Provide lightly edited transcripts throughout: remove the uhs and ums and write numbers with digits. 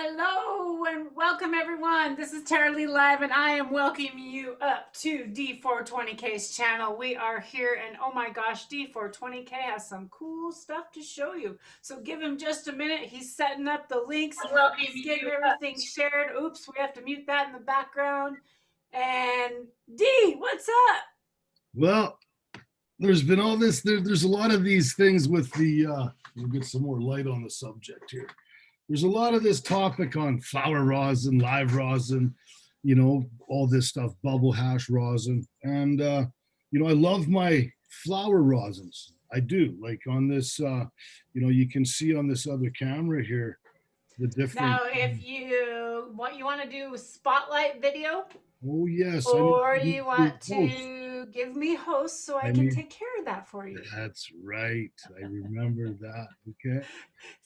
Hello and welcome everyone. This is Tara Lee Live and I am welcoming you up to D420K's channel. We are here and oh my gosh, D420K has some cool stuff to show you. So give him just a minute. He's setting up the links. He's getting everything shared. Oops, we have to mute that in the background. And D, what's up? Well, there's been all this, there's a lot of these things with the, we'll get some more light on the subject here. There's a lot of this topic on flower rosin, live rosin, you know, all this stuff, bubble hash rosin. And, you know, I love my flower rosins. I do. Like on this, you know, you can see on this other camera here, the different. Now, if you want to do spotlight video, oh, yes. or you want to give me hosts so I can take care of that for you. That's right. I remember that. Okay.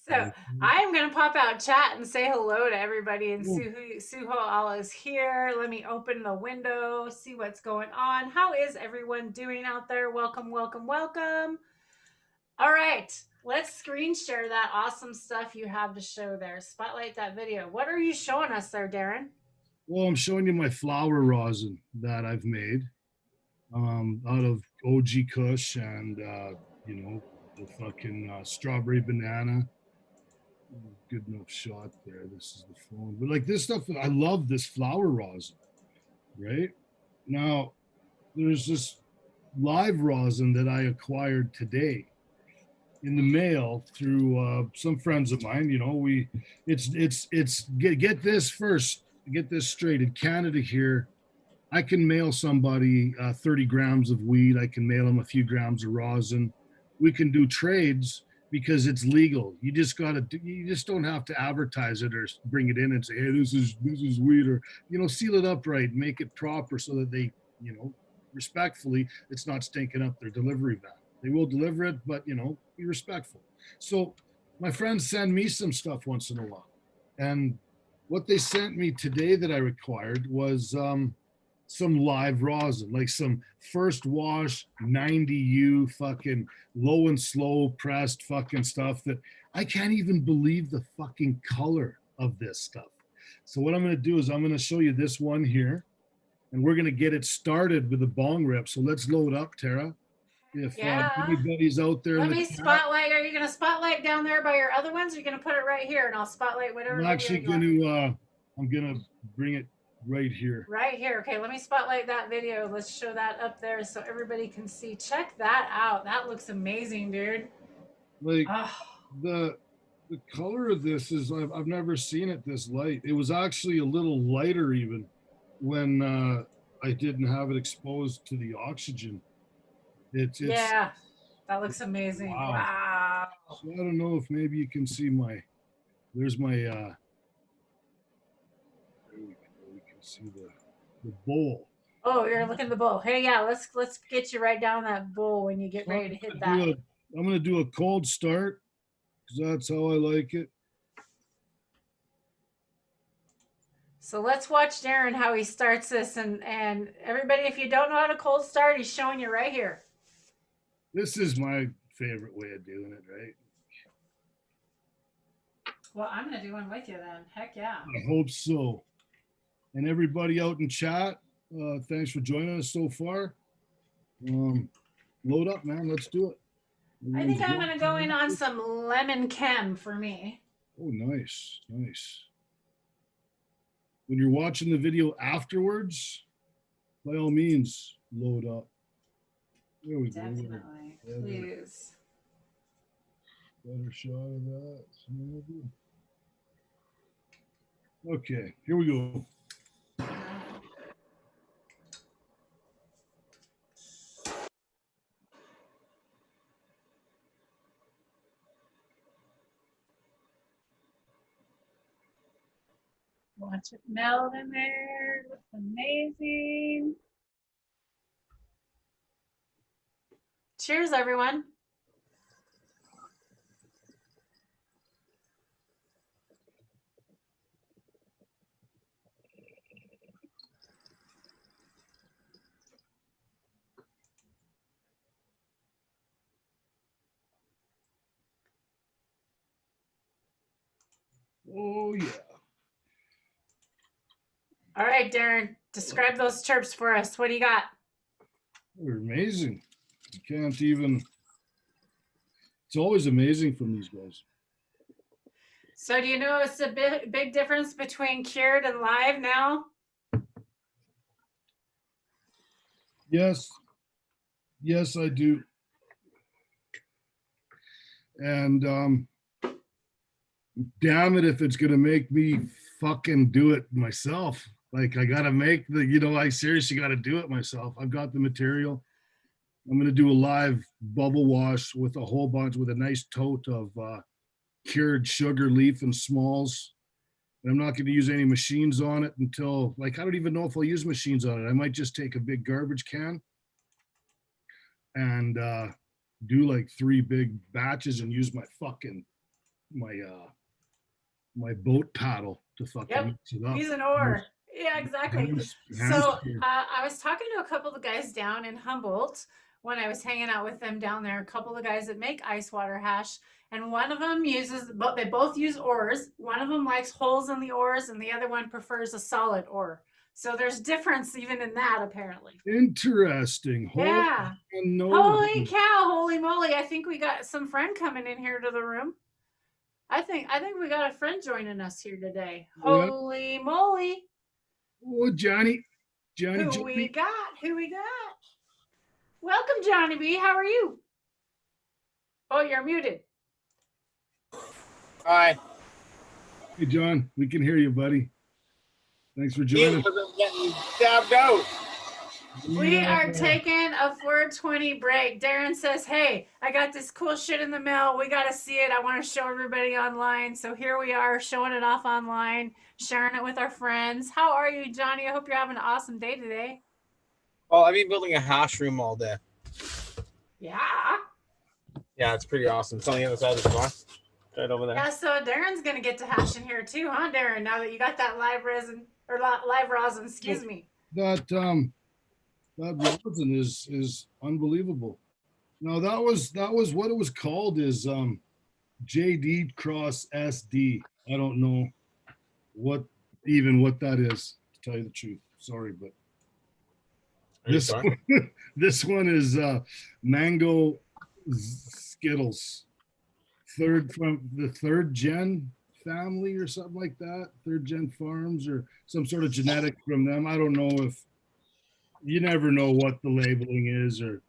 So I'm going to pop out chat and say hello to everybody and Suho all is here. Let me open the window, see what's going on. How is everyone doing out there? Welcome, welcome, welcome. All right. Let's screen share that awesome stuff you have to show there. Spotlight that video. What are you showing us there, Darren? Well, I'm showing you my flower rosin that I've made out of OG Kush and, you know, the fucking strawberry banana. Good enough shot there. This is the phone. But like this stuff, I love this flower rosin, right? Now, there's this live rosin that I acquired today in the mail through some friends of mine. You know, get this first. Get this straight. In Canada here, I can mail somebody 30 grams of weed. I can mail them a few grams of rosin. We can do trades because it's legal. You just don't have to advertise it or bring it in and say, hey, this is weed, or, you know, seal it up right, make it proper so that they, you know, respectfully, it's not stinking up their delivery van. They will deliver it, but, you know, be respectful. So my friends send me some stuff once in a while. And what they sent me today that I required was some live rosin, like some first wash 90U fucking low and slow pressed fucking stuff that I can't even believe the fucking color of this stuff. So what I'm going to do is I'm going to show you this one here, and we're going to get it started with the bong rip. So let's load up, Tara. If anybody's out there, let me spotlight. Are you going to spotlight down there by your other ones? Or are you going to put it right here, and I'll spotlight whatever. I'm actually going to. I'm going to bring it right here. Right here. Okay, let me spotlight that video. Let's show that up there so everybody can see. Check that out. That looks amazing, dude. Like the color of this is I've never seen it this light. It was actually a little lighter even when I didn't have it exposed to the oxygen. Yeah, that looks amazing. Wow. So I don't know if maybe you can see there's my there we can see the bowl. Oh, you're looking at the bowl. Hey, yeah, let's get you right down that bowl when you get ready to hit that. I'm going to do a cold start because that's how I like it. So let's watch Darren how he starts this, and everybody, if you don't know how to cold start, he's showing you right here. This is my favorite way of doing it, right? Well, I'm going to do one with you then. Heck yeah. I hope so. And everybody out in chat, thanks for joining us so far. Load up, man. Let's do it. I think I'm going to go in on some lemon chem for me. Oh, nice. Nice. When you're watching the video afterwards, by all means, load up. There we go. Definitely. Please. Better shot of that. Okay, here we go. Watch it melt in there. It looks amazing. Cheers, everyone. Oh, yeah. All right, Darren, describe those chirps for us. What do you got? They're amazing. You can't even. It's always amazing from these guys. So do you know it's a big difference between cured and live now? Yes. Yes, I do. And damn it if it's gonna make me fucking do it myself. Like I gotta make I seriously gotta do it myself. I've got the material. I'm gonna do a live bubble wash with a whole bunch with a nice tote of cured sugar leaf and smalls. And I'm not gonna use any machines on it until I don't even know if I'll use machines on it. I might just take a big garbage can and do like 3 big batches and use my fucking my boat paddle to fucking mix it up. Use an oar. Yeah, exactly. So I was talking to a couple of guys down in Humboldt when I was hanging out with them down there. A couple of guys that make ice water hash, and one of them they both use oars. One of them likes holes in the oars, and the other one prefers a solid oar. So there's difference even in that, apparently. Interesting. Yeah. Holy cow, holy moly. I think we got some friend coming in here to the room. I think we got a friend joining us here today. Holy moly. Oh, Johnny. Who we got? Welcome, Johnny B. How are you? Oh, you're muted. Hi. Hey, John. We can hear you, buddy. Thanks for joining. Getting dabbed out. We are taking a 420 break. Darren says, hey, I got this cool shit in the mail. We got to see it. I want to show everybody online. So here we are showing it off online, sharing it with our friends. How are you, Johnny? I hope you're having an awesome day today. Well, I've been building a hash room all day. Yeah. Yeah, it's pretty awesome. It's on the other side of the bar. Right over there. Yeah, so Darren's going to get to hash in here too, huh, Darren? Now that you got that live rosin, excuse me. That rosin is unbelievable. No, that was what it was called is JD Cross SD. I don't know what that is, to tell you the truth. Sorry, but this one is mango Skittles. From the third gen family or something like that. Third gen farms or some sort of genetic from them. I don't know if you never know what the labeling is or.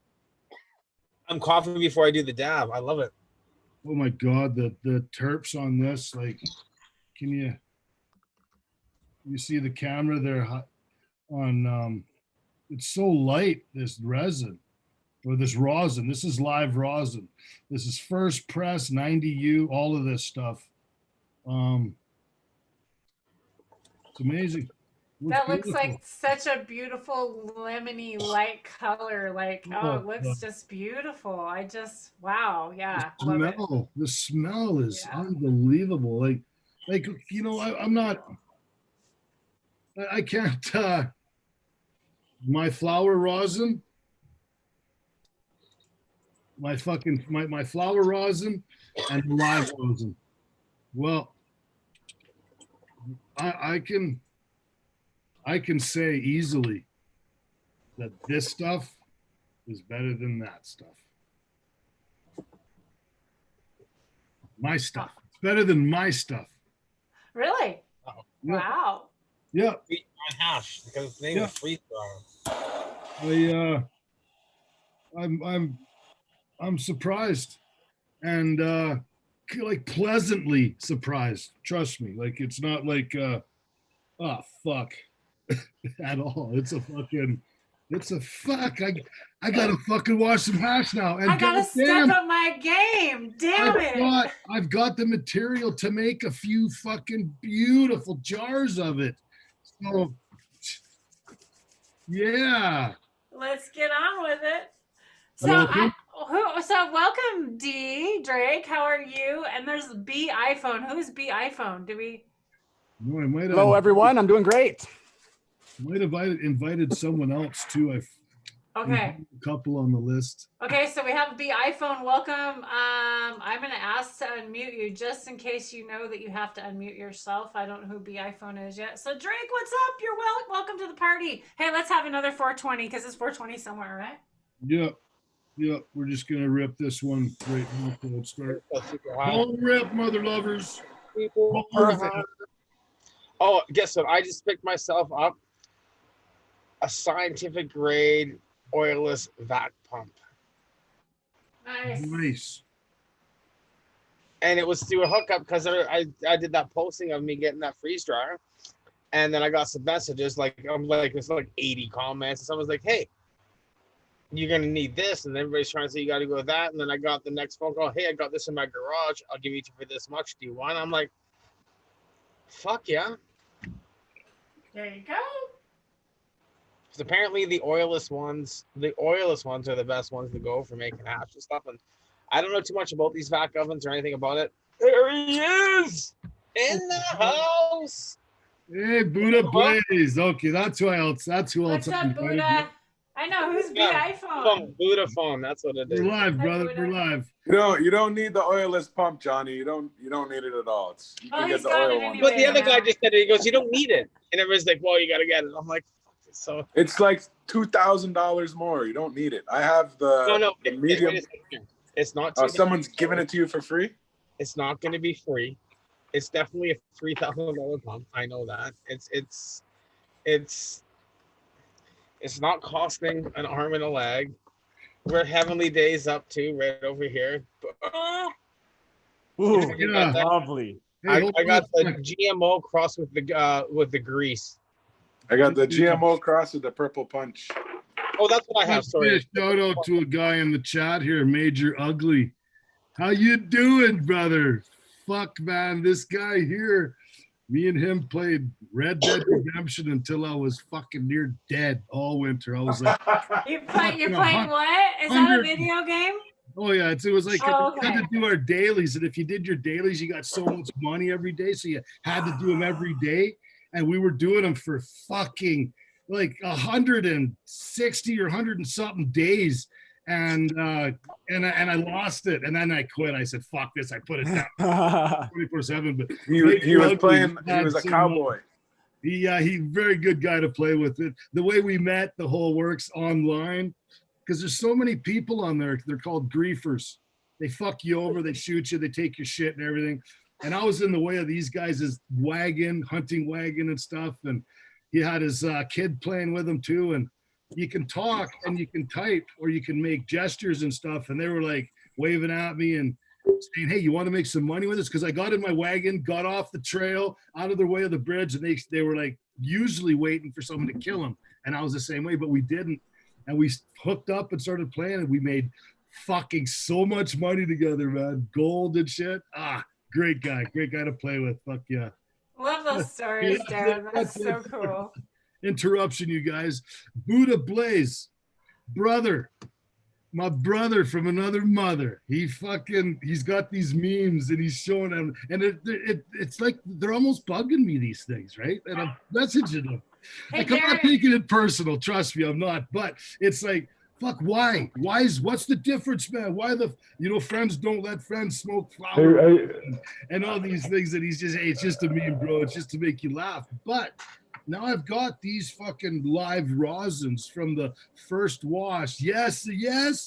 I'm coughing before I do the dab. I love it. Oh my God, the terps on this, like, can you see the camera there on it's so light, this resin or this rosin. This is live rosin. This is first press 90U, all of this stuff. It's amazing. That looks like such a beautiful lemony light color. Like, it looks just beautiful. Wow. Yeah. The smell is unbelievable. Like, I can't, my flower rosin, my flower rosin and live rosin. Well, I can say easily that this stuff is better than that stuff. My stuff. It's better than my stuff. Really? Yeah. Wow. Yeah. On hash because they were free I'm surprised and like pleasantly surprised. Trust me. Like it's not like oh fuck at all. It's a fuck. I gotta fucking wash some hash now. And I gotta step up my game. Damn it. I've got the material to make a few fucking beautiful jars of it. So yeah. Let's get on with it. So welcome, D Drake. How are you? And there's B iPhone. Who's B iPhone? No, I might have. Hello, everyone. I'm doing great. Might have invited someone else too. Okay. A couple on the list. Okay, so we have B iPhone. Welcome. I'm gonna ask to unmute you just in case you know that you have to unmute yourself. I don't know who B iPhone is yet. So Drake, what's up? You're welcome to the party. Hey, let's have another 420 because it's 420 somewhere, right? Yep. Yep. We're just gonna rip this one right now. So let's start. That's super high. Don't rip, mother lovers. People Don't are rip. Oh, guess what? I just picked myself up a scientific grade oilless vac pump. Nice. Nice. And it was through a hookup because I did that posting of me getting that freeze dryer. And then I got some messages like it's like 80 comments. And someone's like, hey, you're gonna need this, and everybody's trying to say you gotta go with that. And then I got the next phone call, hey, I got this in my garage, I'll give you for this much. Do you want? I'm like, fuck yeah. There you go. Because apparently the oilless ones are the best ones to go for making hash and stuff. And I don't know too much about these vac ovens or anything about it. There he is in the house. Hey, Buddha Blaze. Okay, that's who else. That's who else. What's up, Buddha? I know who's B iPhone. Buddha phone. That's what it is. We're live, brother. Buddha. We're live. You don't need the oilless pump, Johnny. You don't need it at all. You Oh, can he's get the got oil it one. anyway. But the other guy just said it. He goes, you don't need it. And everyone's like, well, you got to get it. I'm like, so. It's like $2,000 more. You don't need it. I have the medium. It's not. Oh, someone's giving it to you for free? It's not going to be free. It's definitely a $3,000 pump. I know that. It's not costing an arm and a leg. We're Heavenly Days up too, right over here. Ooh, Yeah. lovely. Hey, I got the GMO cross with the grease. I got the GMO cross with the purple punch. Oh, that's what I have. Let's Sorry. say a shout out to a guy in the chat here, Major Ugly. How you doing, brother? Fuck, man, this guy here. Me and him played Red Dead Redemption until I was fucking near dead all winter. I was like, You're playing what? Is that a video game? oh yeah, it was like Oh, we had okay. to do our dailies, and if you did your dailies, you got so much money every day, so you had to do them every day. And we were doing them for fucking like 160 or 100 and something days. And I lost it, and then I quit. I said, "Fuck this!" I put it down 24/7. But He was playing. He was a cowboy. He very good guy to play with. It the way we met, the whole works online, because there's so many people on there. They're called griefers. They fuck you over, they shoot you, they take your shit and everything. And I was in the way of these guys' hunting wagon and stuff. And he had his kid playing with him too. And you can talk and you can type or you can make gestures and stuff. And they were like waving at me and saying, hey, you want to make some money with us? Because I got in my wagon, got off the trail, out of their way of the bridge. And they were like usually waiting for someone to kill them. And I was the same way, but we didn't. And we hooked up and started playing and we made fucking so much money together, man. Gold and shit. Great guy to play with. Fuck yeah. Love those stories, Darren. That's so cool. Interruption, you guys. Buddha Blaze, brother, my brother from another mother. He's got these memes and he's showing them, and it's like they're almost bugging me, these things, right? And I'm messaging them. Hey, Like, I'm not Darren. taking it personal, trust me, I'm not. But it's like, fuck, why? What's the difference, man? Why friends don't let friends smoke flowers and all these things that he's just, hey, it's just a meme, bro. It's just to make you laugh. But now I've got these fucking live rosins from the first wash. Yes,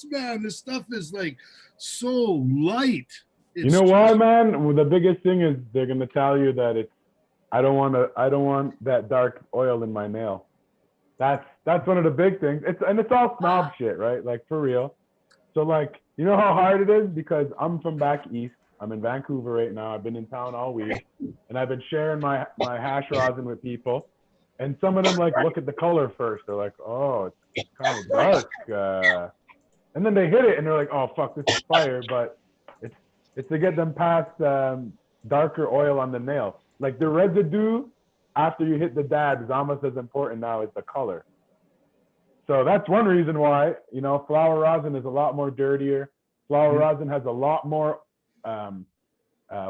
man. This stuff is like so light. You know why, man? Well, the biggest thing is they're gonna tell you that I don't want that dark oil in my nail. That's one of the big things. It's all snob shit, right? Like, for real. So, like, you know how hard it is? Because I'm from back east. I'm in Vancouver right now. I've been in town all week, and I've been sharing my hash rosin with people. And some of them like look at the color first. They're like, "Oh, it's kind of dark," and then they hit it and they're like, "Oh, fuck, this is fire!" But it's to get them past darker oil on the nail. Like, the residue after you hit the dab is almost as important now as the color. So that's one reason why, flower rosin is a lot more dirtier. Flower rosin has a lot more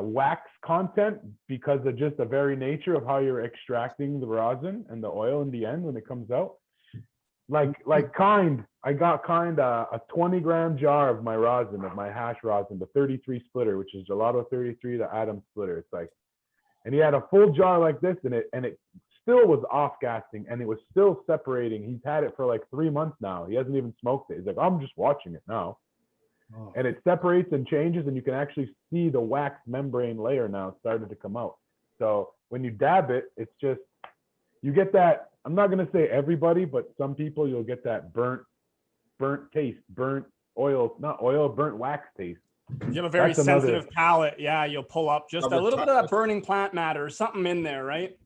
wax content because of just the very nature of how you're extracting the rosin and the oil in the end when it comes out. I got a 20-gram jar of my rosin, of my hash rosin, the 33 splitter, which is Gelato 33, the Atom splitter. It's like, and he had a full jar like this in it, and it still was off gassing, and it was still separating. He's had it for like 3 months now. He hasn't even smoked it. He's like, I'm just watching it now. Oh. And it separates and changes, and you can actually see the wax membrane layer now started to come out. So when you dab it, it's just, you get that, I'm not going to say everybody, but some people, you'll get that burnt taste, burnt oil, not oil, burnt wax taste. You have a very sensitive palate. Yeah, you'll pull up just a little bit of that burning plant matter or something in there, right?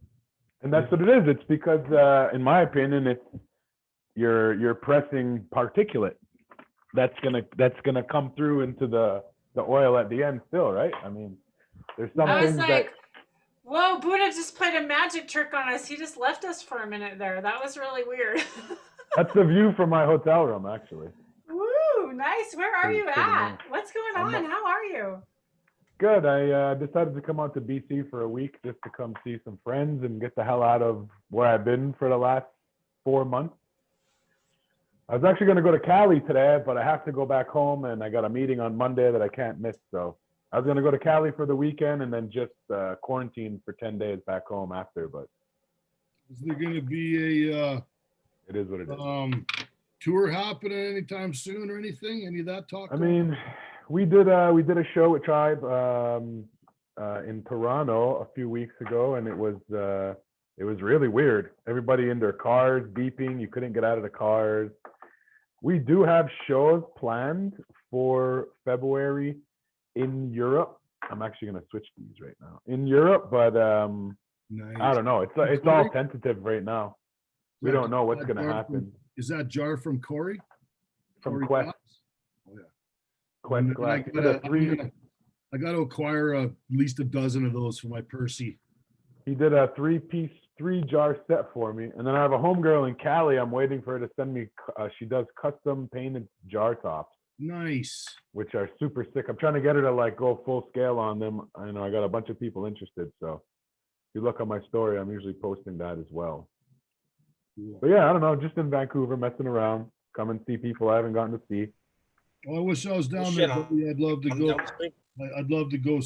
And that's what it is. It's because, in my opinion, it's you're pressing particulate. That's gonna come through into the oil at the end still, right? I mean, there's some things that. Whoa, Buddha just played a magic trick on us. He just left us for a minute there. That was really weird. That's the view from my hotel room, actually. Woo, nice. Where are you at? What's going on? How are you? Good. I decided to come out to BC for a week just to come see some friends and get the hell out of where I've been for the last 4 months. I was actually going to go to Cali today, but I have to go back home, and I got a meeting on Monday that I can't miss. So I was going to go to Cali for the weekend and then just quarantine for 10 days back home after. But is there going to be a it is what it is. Tour happening anytime soon or anything? Any of that talk? I mean, we did a show with Tribe in Toronto a few weeks ago, and it was really weird. Everybody in their cars beeping. You couldn't get out of the cars. We do have shows planned for February in Europe. I'm actually going to switch these right now in Europe, but nice. I don't know. It's all tentative right now. We don't know what's going to happen. Is that jar from Corey? From Quest. Oh yeah. Quest glass. I got to acquire at least a dozen of those for my Percy. He did a 3-jar set for me, and then I have a homegirl in Cali. I'm waiting for her to send me. She does custom painted jar tops. Nice. Which are super sick. I'm trying to get her to like go full scale on them. I know I got a bunch of people interested, so if you look on my story, I'm usually posting that as well. Cool. But yeah, I don't know, just in Vancouver, messing around, come and see people I haven't gotten to see. Oh, I wish I was down there. I'd love to go. I'd love to go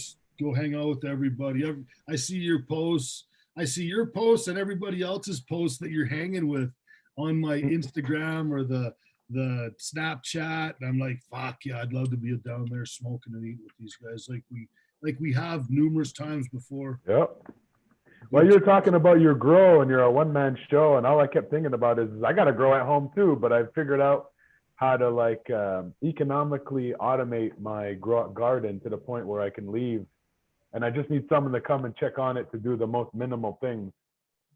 hang out with everybody. I see your posts. And everybody else's posts that you're hanging with on my Instagram or the Snapchat. And I'm like, fuck yeah, I'd love to be down there smoking and eating with these guys like we have numerous times before. Yep. Well, you're talking about your grow and you're a one-man show, and all I kept thinking about is I got to grow at home too, but I figured out how to like economically automate my garden to the point where I can leave, and I just need someone to come and check on it to do the most minimal things,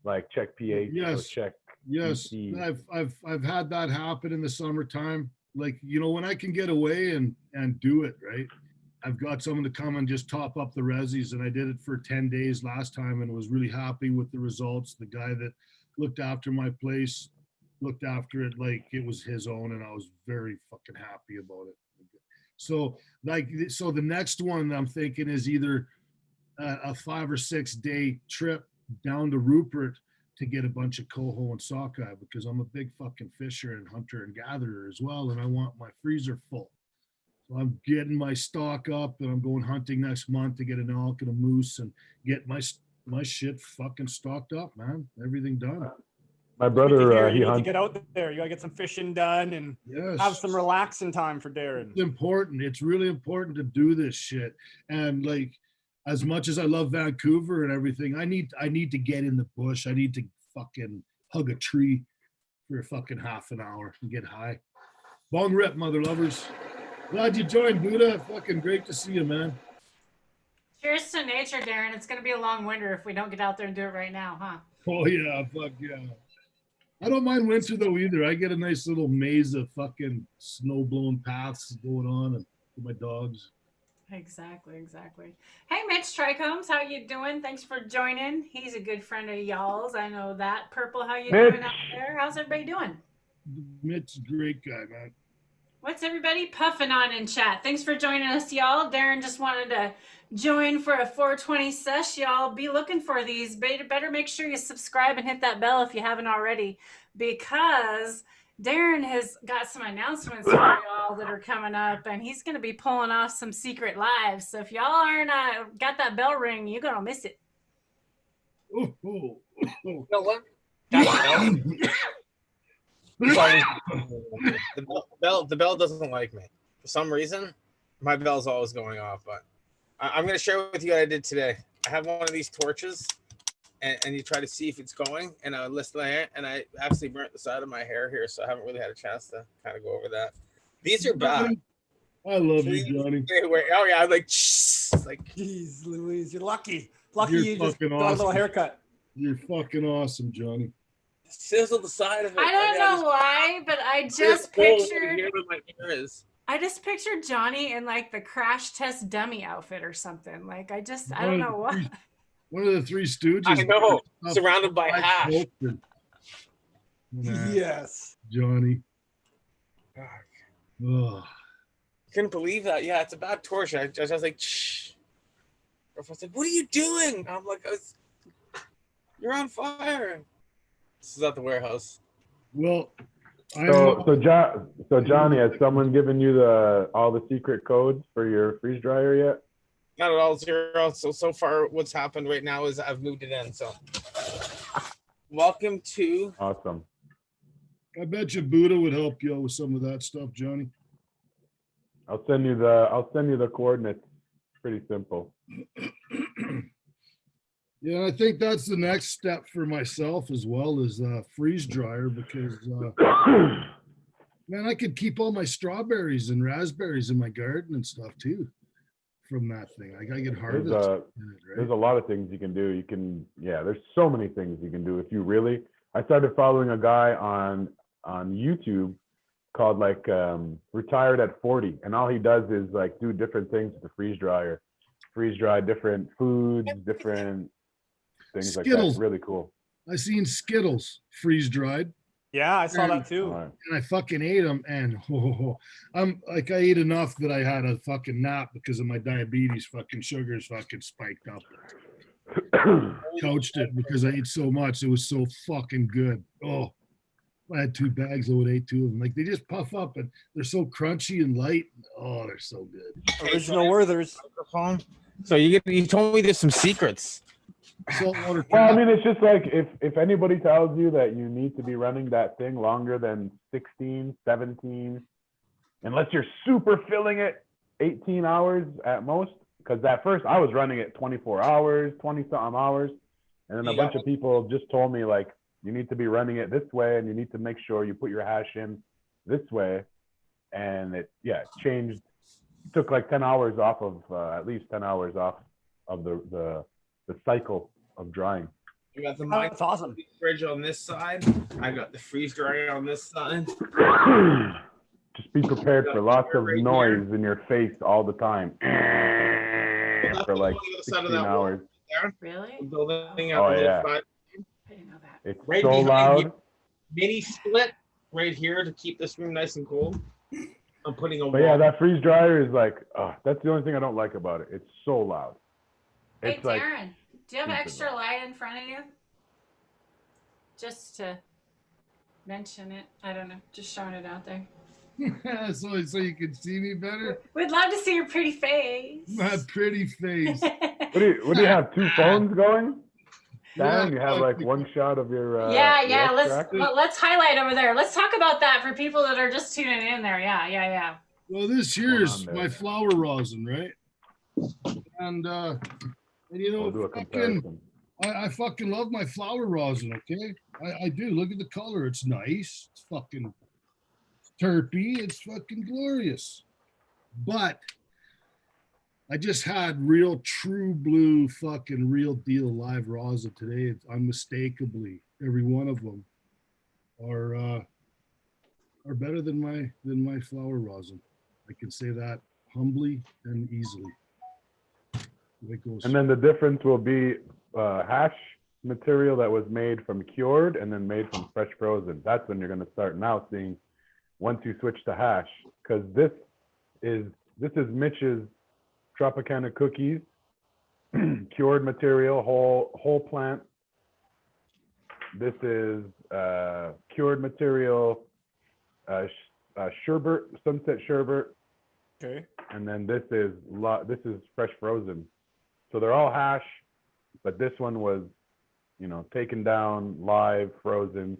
like check pH or check. Yes, ET. I've had that happen in the summertime. Like, you know, when I can get away and do it right. I've got someone to come and just top up the resis, and I did it for 10 days last time and was really happy with the results. The guy that looked after my place looked after it like it was his own, and I was very fucking happy about it. So the next one I'm thinking is either a 5 or 6 day trip down to Rupert to get a bunch of coho and sockeye, because I'm a big fucking fisher and hunter and gatherer as well, and I want my freezer full. I'm getting my stock up, and I'm going hunting next month to get an elk and a moose and get my shit fucking stocked up, man. Everything done. My brother, he hunts. To get out there. You gotta get some fishing done and have some relaxing time for Darren. It's important. It's really important to do this shit. And like, as much as I love Vancouver and everything, I need to get in the bush. I need to fucking hug a tree for a fucking half an hour and get high. Bong rip, mother lovers. Glad you joined, Buddha. Fucking great to see you, man. Cheers to nature, Darren. It's going to be a long winter if we don't get out there and do it right now, huh? Oh, yeah. Fuck yeah. I don't mind winter, though, either. I get a nice little maze of fucking snow-blown paths going on and with my dogs. Exactly. Hey, Mitch Trichomes, how you doing? Thanks for joining. He's a good friend of y'all's. I know that. Purple, how you doing out there? How's everybody doing? Mitch's a great guy, man. What's everybody puffing on in chat? Thanks for joining us, y'all. Darren just wanted to join for a 420 sesh. Y'all be looking for these. Better make sure you subscribe and hit that bell if you haven't already, because Darren has got some announcements for y'all that are coming up, and he's going to be pulling off some secret lives. So if y'all aren't got that bell ring, you're going to miss it. Oh, oh, oh. You know what? The bell doesn't like me for some reason. My bell's always going off, but I'm going to share with you what I did today. I have one of these torches, and you try to see if it's going, and I list my hair, and I actually burnt the side of my hair here, so I haven't really had a chance to kind of go over that. These are bad. I love you, Johnny. Oh yeah, I'm like, Jeez, Louise, you're lucky. Lucky You're you just fucking got a little awesome. haircut. You're fucking awesome, Johnny. sizzle the side of it. I don't know why, but I just pictured. Here where my ear is. I just pictured Johnny in like the crash test dummy outfit or something. Like I don't know what. One of the Three Stooges. I know, surrounded by hash. Yes. Johnny. Oh. Couldn't believe that. Yeah, it's a bad torch. I was like, shh. I was like, what are you doing? I'm like, you're on fire. This is at the warehouse. Well, so Johnny, has someone given you all the secret codes for your freeze dryer yet? Not at all, zero. So far, what's happened right now is I've moved it in. So, welcome to. Awesome. I bet you Buddha would help you out with some of that stuff, Johnny. I'll send you the coordinates. Pretty simple. Yeah, I think that's the next step for myself as well as freeze dryer because man, I could keep all my strawberries and raspberries in my garden and stuff too from that thing. I get harvest. There's a lot of things you can do. There's so many things you can do if you really. I started following a guy on YouTube called like Retired at 40, and all he does is like do different things with the freeze dryer, freeze dry different foods, different things like that. It's really cool. I seen Skittles freeze dried. Yeah, I saw that too. And I fucking ate them, and I'm like, I ate enough that I had a fucking nap because of my diabetes. Fucking sugars fucking spiked up. Couched it because I ate so much. It was so fucking good. Oh, I had 2 bags. I would ate 2 of them. Like they just puff up, and they're so crunchy and light. Oh, they're so good. Original Werthers. So you told me there's some secrets. Well, I mean, it's just like if anybody tells you that you need to be running that thing longer than 16, 17, unless you're super filling it 18 hours at most, because at first I was running it 24 hours, 20-something hours, and then a bunch of people just told me, like, you need to be running it this way, and you need to make sure you put your hash in this way, and it changed. It took like 10 hours off of, at least 10 hours off of the cycle of drying. You got the that's awesome. Fridge on this side. I got the freeze dryer on this side. Just be prepared for lots of noise in your face all the time for like 16 hours. Really? Building oh yeah. I didn't know that. It's right so loud. Mini split right here to keep this room nice and cold. I'm putting a. But yeah, that freeze dryer is like, that's the only thing I don't like about it. It's so loud. Hey, It's like, Darren, do you have extra light in front of you? Just to mention it. I don't know. Just showing it out there. so you can see me better. We'd love to see your pretty face. My pretty face. What do you have? 2 phones going? Yeah, you have like one shot of your. yeah. your Let's highlight over there. Let's talk about that for people that are just tuning in there. Yeah. Well, this here's my flower rosin, right? And you know, we'll do a comparison. I fucking love my flower rosin. Okay, I do. Look at the color; it's nice. It's fucking terpy. It's fucking glorious. But I just had real true blue fucking real deal live rosin today. It's unmistakably every one of them are better than my flower rosin. I can say that humbly and easily. And then the difference will be hash material that was made from cured and then made from fresh frozen. That's when you're going to start now seeing once you switch to hash, because this is Mitch's Tropicana cookies, cured material, whole plant. This is cured material, sherbet, sunset sherbet, Okay. and then this is fresh frozen. So they're all hash, but this one was, you know, taken down, live, frozen.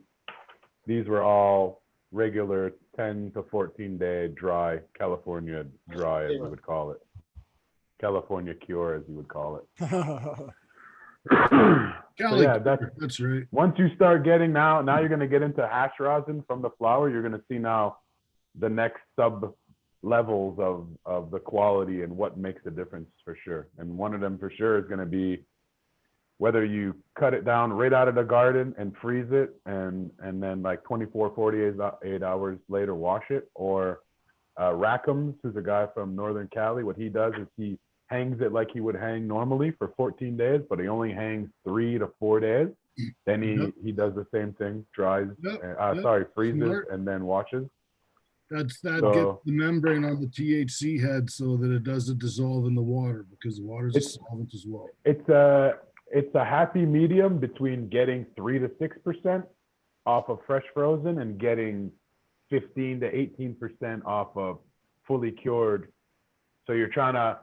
These were all regular 10 to 14 day dry, California dry, as you would call it. California cure, as you would call it. So yeah, that's right. Once you start getting now you're going to get into hash rosin from the flower. You're going to see now the next sub levels of the quality and what makes a difference for sure. And one of them for sure is going to be whether you cut it down right out of the garden and freeze it and then like 24, 48 hours later wash it, or Rackham's, who's a guy from Northern Cali, what he does is he hangs it like he would hang normally for 14 days, but he only hangs 3 to 4 days. Then he does the same thing, dries, freezes, smart, and then washes. That gets the membrane on the THC head so that it doesn't dissolve in the water, because the water is a solvent as well. It's a happy medium between getting 3 to 6% off of fresh frozen and getting 15 to 18% off of fully cured. So you're trying to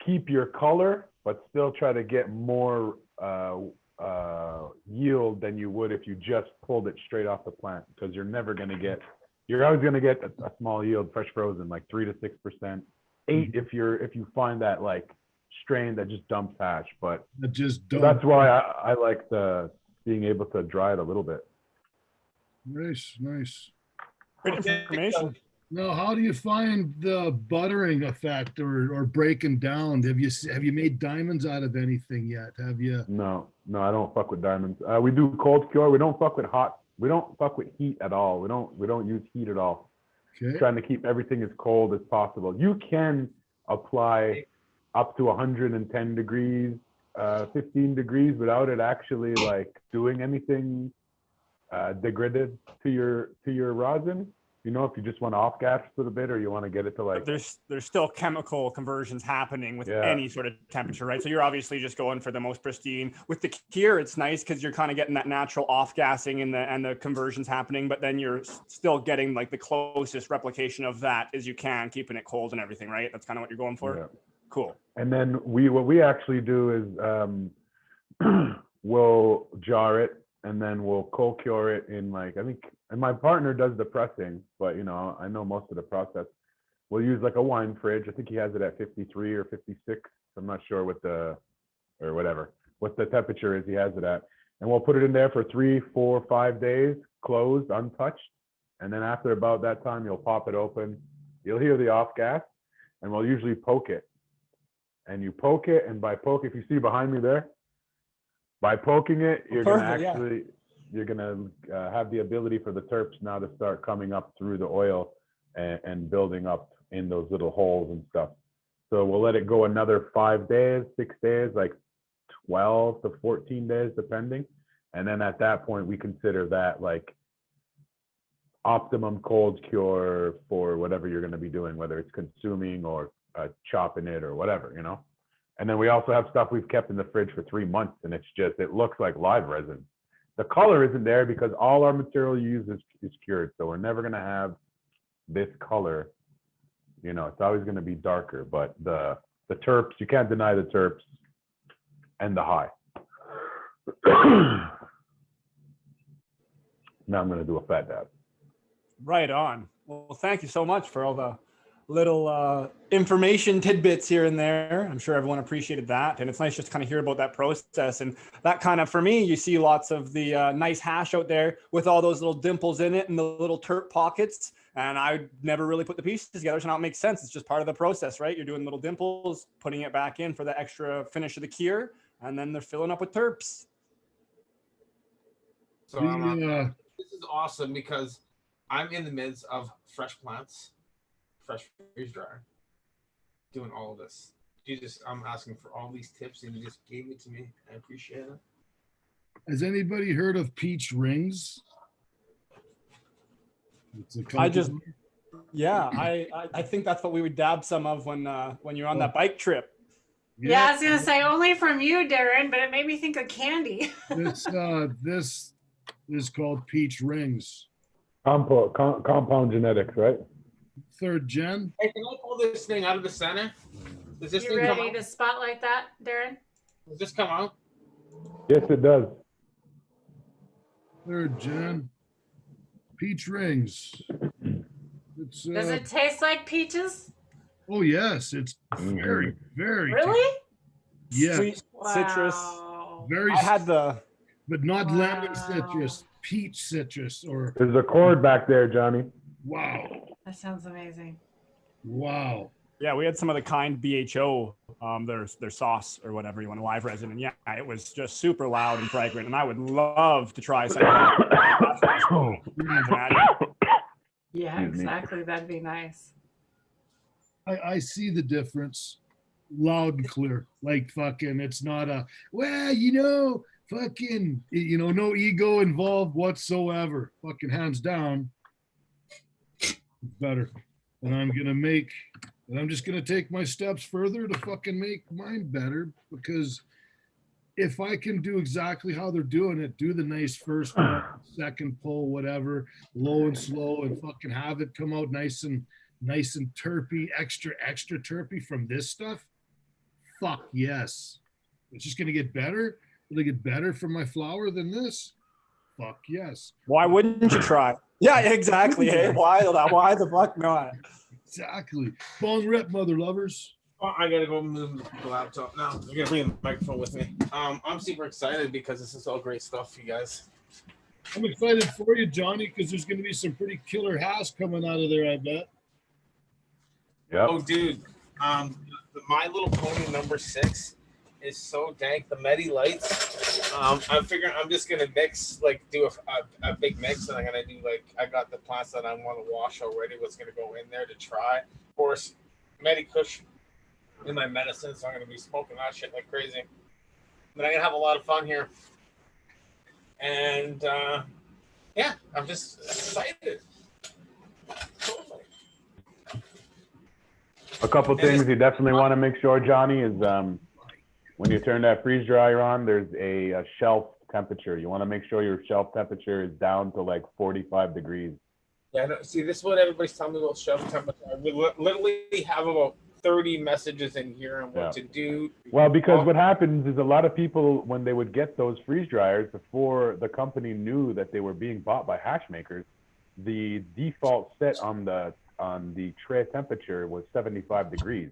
keep your color, but still try to get more yield than you would if you just pulled it straight off the plant, because you're always going to get a small yield fresh frozen, like 3 to 6%, 8 if you find that like strain that just dumps hash. But that's why I like being able to dry it a little bit. Nice. Great information. Now, how do you find the buttering effect or breaking down? Have you made diamonds out of anything yet? Have you? No, I don't fuck with diamonds. We do cold cure. We don't fuck with hot. We don't fuck with heat at all. We don't use heat at all. Okay. Trying to keep everything as cold as possible. You can apply up to 110 degrees, 15 degrees without it actually like doing anything degraded to your rosin. You know, if you just want to off gas a little bit, or you want to get it to like. There's still chemical conversions happening with any sort of temperature, right? So you're obviously just going for the most pristine. With the cure, it's nice because you're kind of getting that natural off gassing and the conversions happening, but then you're still getting like the closest replication of that as you can, keeping it cold and everything, right? That's kind of what you're going for. Yeah. Cool. And then what we actually do is we'll jar it and then we'll cold cure it in like, I think, and my partner does the pressing, but you know, I know most of the process. We'll use like a wine fridge. I think he has it at 53 or 56. I'm not sure what the temperature is he has it at. And we'll put it in there for 3, 4, 5 days, closed, untouched. And then after about that time, you'll pop it open. You'll hear the off gas, and we'll usually poke it. And you poke it, and by poke, if you see behind me there, by poking it, you're gonna have the ability for the terps now to start coming up through the oil and building up in those little holes and stuff. So we'll let it go another 5 days, 6 days, like 12 to 14 days, depending. And then at that point, we consider that like optimum cold cure for whatever you're going to be doing, whether it's consuming or chopping it or whatever, you know. And then we also have stuff we've kept in the fridge for 3 months, and it looks like live resin. The color isn't there because all our material used is cured, so we're never going to have this color. You know, it's always going to be darker, but the terps, you can't deny the terps and the high. Now I'm going to do a fat dab. Right on. Well, thank you so much for all the little information tidbits here and there. I'm sure everyone appreciated that. And it's nice just to kind of hear about that process. And that kind of, for me, you see lots of the nice hash out there with all those little dimples in it and the little terp pockets. And I never really put the pieces together. So now it makes sense. It's just part of the process, right? You're doing little dimples, putting it back in for the extra finish of the cure. And then they're filling up with terps. So this is awesome because I'm in the midst of fresh plants, fresh freeze dryer, doing all of this. I'm asking for all these tips, and you just gave it to me. I appreciate it. Has anybody heard of peach rings? I think that's what we would dab some of when you're on that bike trip. Yeah, I was gonna say only from you, Darren, but it made me think of candy. This is called peach rings. Compound genetics, right? 3rd gen. Hey, can I pull this thing out of the center? Does this You thing come ready out? to spotlight that, Darren? Does this come out? Yes, it does. 3rd gen. Peach rings. It's Does it taste like peaches? oh yes, it's very, very Really? yes. Sweet citrus. Wow. Very I had the but not lemon Wow. citrus, peach citrus, or There's a cord back there, Johnny. wow. That sounds amazing. Wow. yeah, we had some of the kind BHO, their sauce or whatever you want, live resin, and yeah, it was just super loud and fragrant. And I would love to try some of that. Yeah, Excuse me. exactly. That'd be nice. I see the difference loud and clear. Like fucking, it's not a, well, fucking, no ego involved whatsoever. Fucking hands down, better. And I'm just gonna take my steps further to fucking make mine better, because if I can do exactly how they're doing it, do the nice first pull, second pull, whatever, low and slow, and fucking have it come out nice and terpy, extra terpy from this stuff. Fuck yes. It's just gonna get better. Will it get better from my flower than this? Fuck yes. Why wouldn't you try? Yeah, exactly. Hey, why the fuck not? Exactly. Bong rep, mother lovers. Oh, I gotta go move the laptop now. I gotta bring the microphone with me. I'm super excited because this is all great stuff, you guys. I'm excited for you, Johnny, because there's gonna be some pretty killer hash coming out of there, I bet. Yep. Oh, dude. The My Little Pony #6 is so dank. The Medi lights. I'm figuring I'm just gonna mix, do a big mix, and I'm gonna do I got the plants that I want to wash already. What's gonna go in there to try? Of course, Medi Kush in my medicine, so I'm gonna be smoking that shit like crazy. But I'm gonna have a lot of fun here, and yeah, I'm just excited. Totally. A couple things you definitely want to make sure, Johnny, is when you turn that freeze dryer on, there's a shelf temperature. You want to make sure your shelf temperature is down to 45 degrees. Yeah, no, see, this is what everybody's telling me about shelf temperature. We literally have about 30 messages in here on what to do. Well, because what happens is a lot of people, when they would get those freeze dryers, before the company knew that they were being bought by hash makers, the default set on the tray temperature was 75 degrees.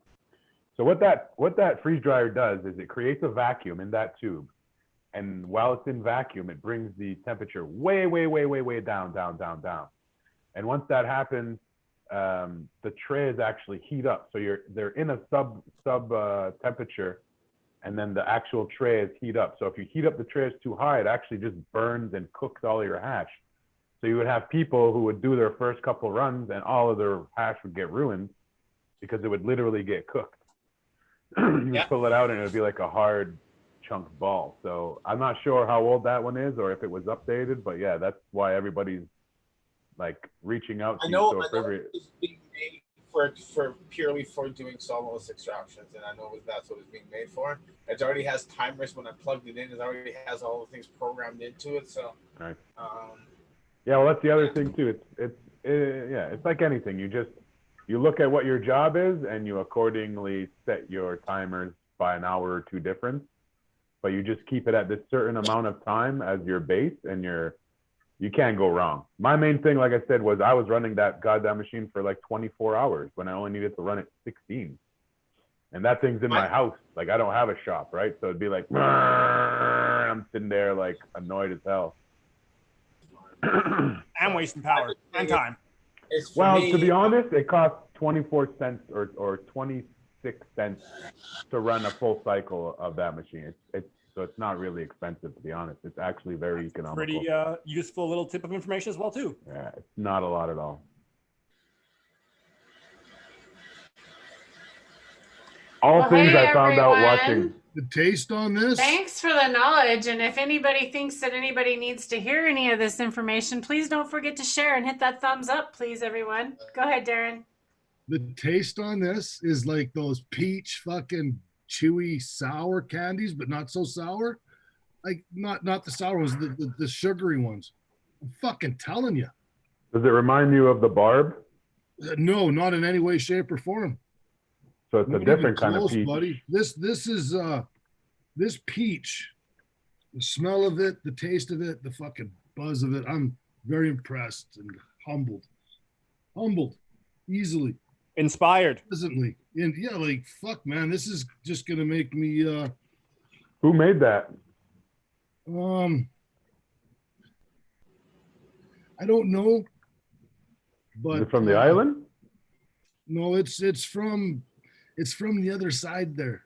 So what that freeze dryer does is it creates a vacuum in that tube, and while it's in vacuum, it brings the temperature way down. And once that happens, the trays actually heat up. So they're in a sub temperature, and then the actual trays heat up. So if you heat up the trays too high, it actually just burns and cooks all your hash. So you would have people who would do their first couple runs, and all of their hash would get ruined because it would literally get cooked. You would pull it out, and it would be like a hard chunk ball. So I'm not sure how old that one is, or if it was updated, but yeah, that's why everybody's reaching out to you. So it's being made for purely for doing solventless extractions, and I know that's what it's being made for. It already has timers. When I plugged it in, it already has all the things programmed into it. So right. Yeah, well, that's the other thing too. It's like anything. You look at what your job is, and you accordingly set your timers by an hour or two difference. But you just keep it at this certain amount of time as your base, and you can't go wrong. My main thing, like I said, was I was running that goddamn machine for 24 hours when I only needed to run it 16. And that thing's in my house. I don't have a shop, right? So it'd be I'm sitting there annoyed as hell. I'm wasting power and time. Well, to be honest, it costs 24 cents or 26 cents to run a full cycle of that machine. So it's not really expensive, to be honest. It's actually very economical. Pretty useful little tip of information as well, too. Yeah, it's not a lot at all. Things I found out watching. The taste on this. Thanks for the knowledge. And if anybody thinks that anybody needs to hear any of this information, please don't forget to share and hit that thumbs up, please, everyone. Go ahead, Darren. The taste on this is like those peach fucking chewy sour candies, but not so sour. Not the sour ones, the sugary ones. I'm fucking telling you. Does it remind you of the barb? No, not in any way, shape, or form. So it's Not a different even kind of close, peach. buddy. This is this peach. The smell of it, the taste of it, the fucking buzz of it. I'm very impressed and humbled. Humbled, easily, Inspired. pleasantly. And yeah, like fuck, man, this is just gonna make me. Who made that? I don't know, Is but it from the island? no, it's from the other side there.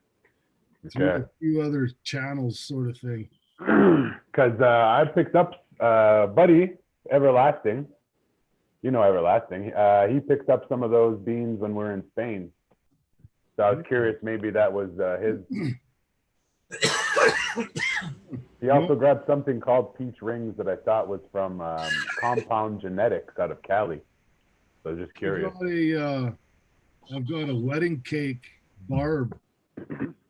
Through Okay. a few other channels, sort of thing. Because I picked up Buddy Everlasting. You know Everlasting. He picked up some of those beans when we were in Spain. So I was curious, maybe that was his. He also grabbed something called peach rings that I thought was from Compound Genetics out of Cali. So I was just curious. I've got a wedding cake barb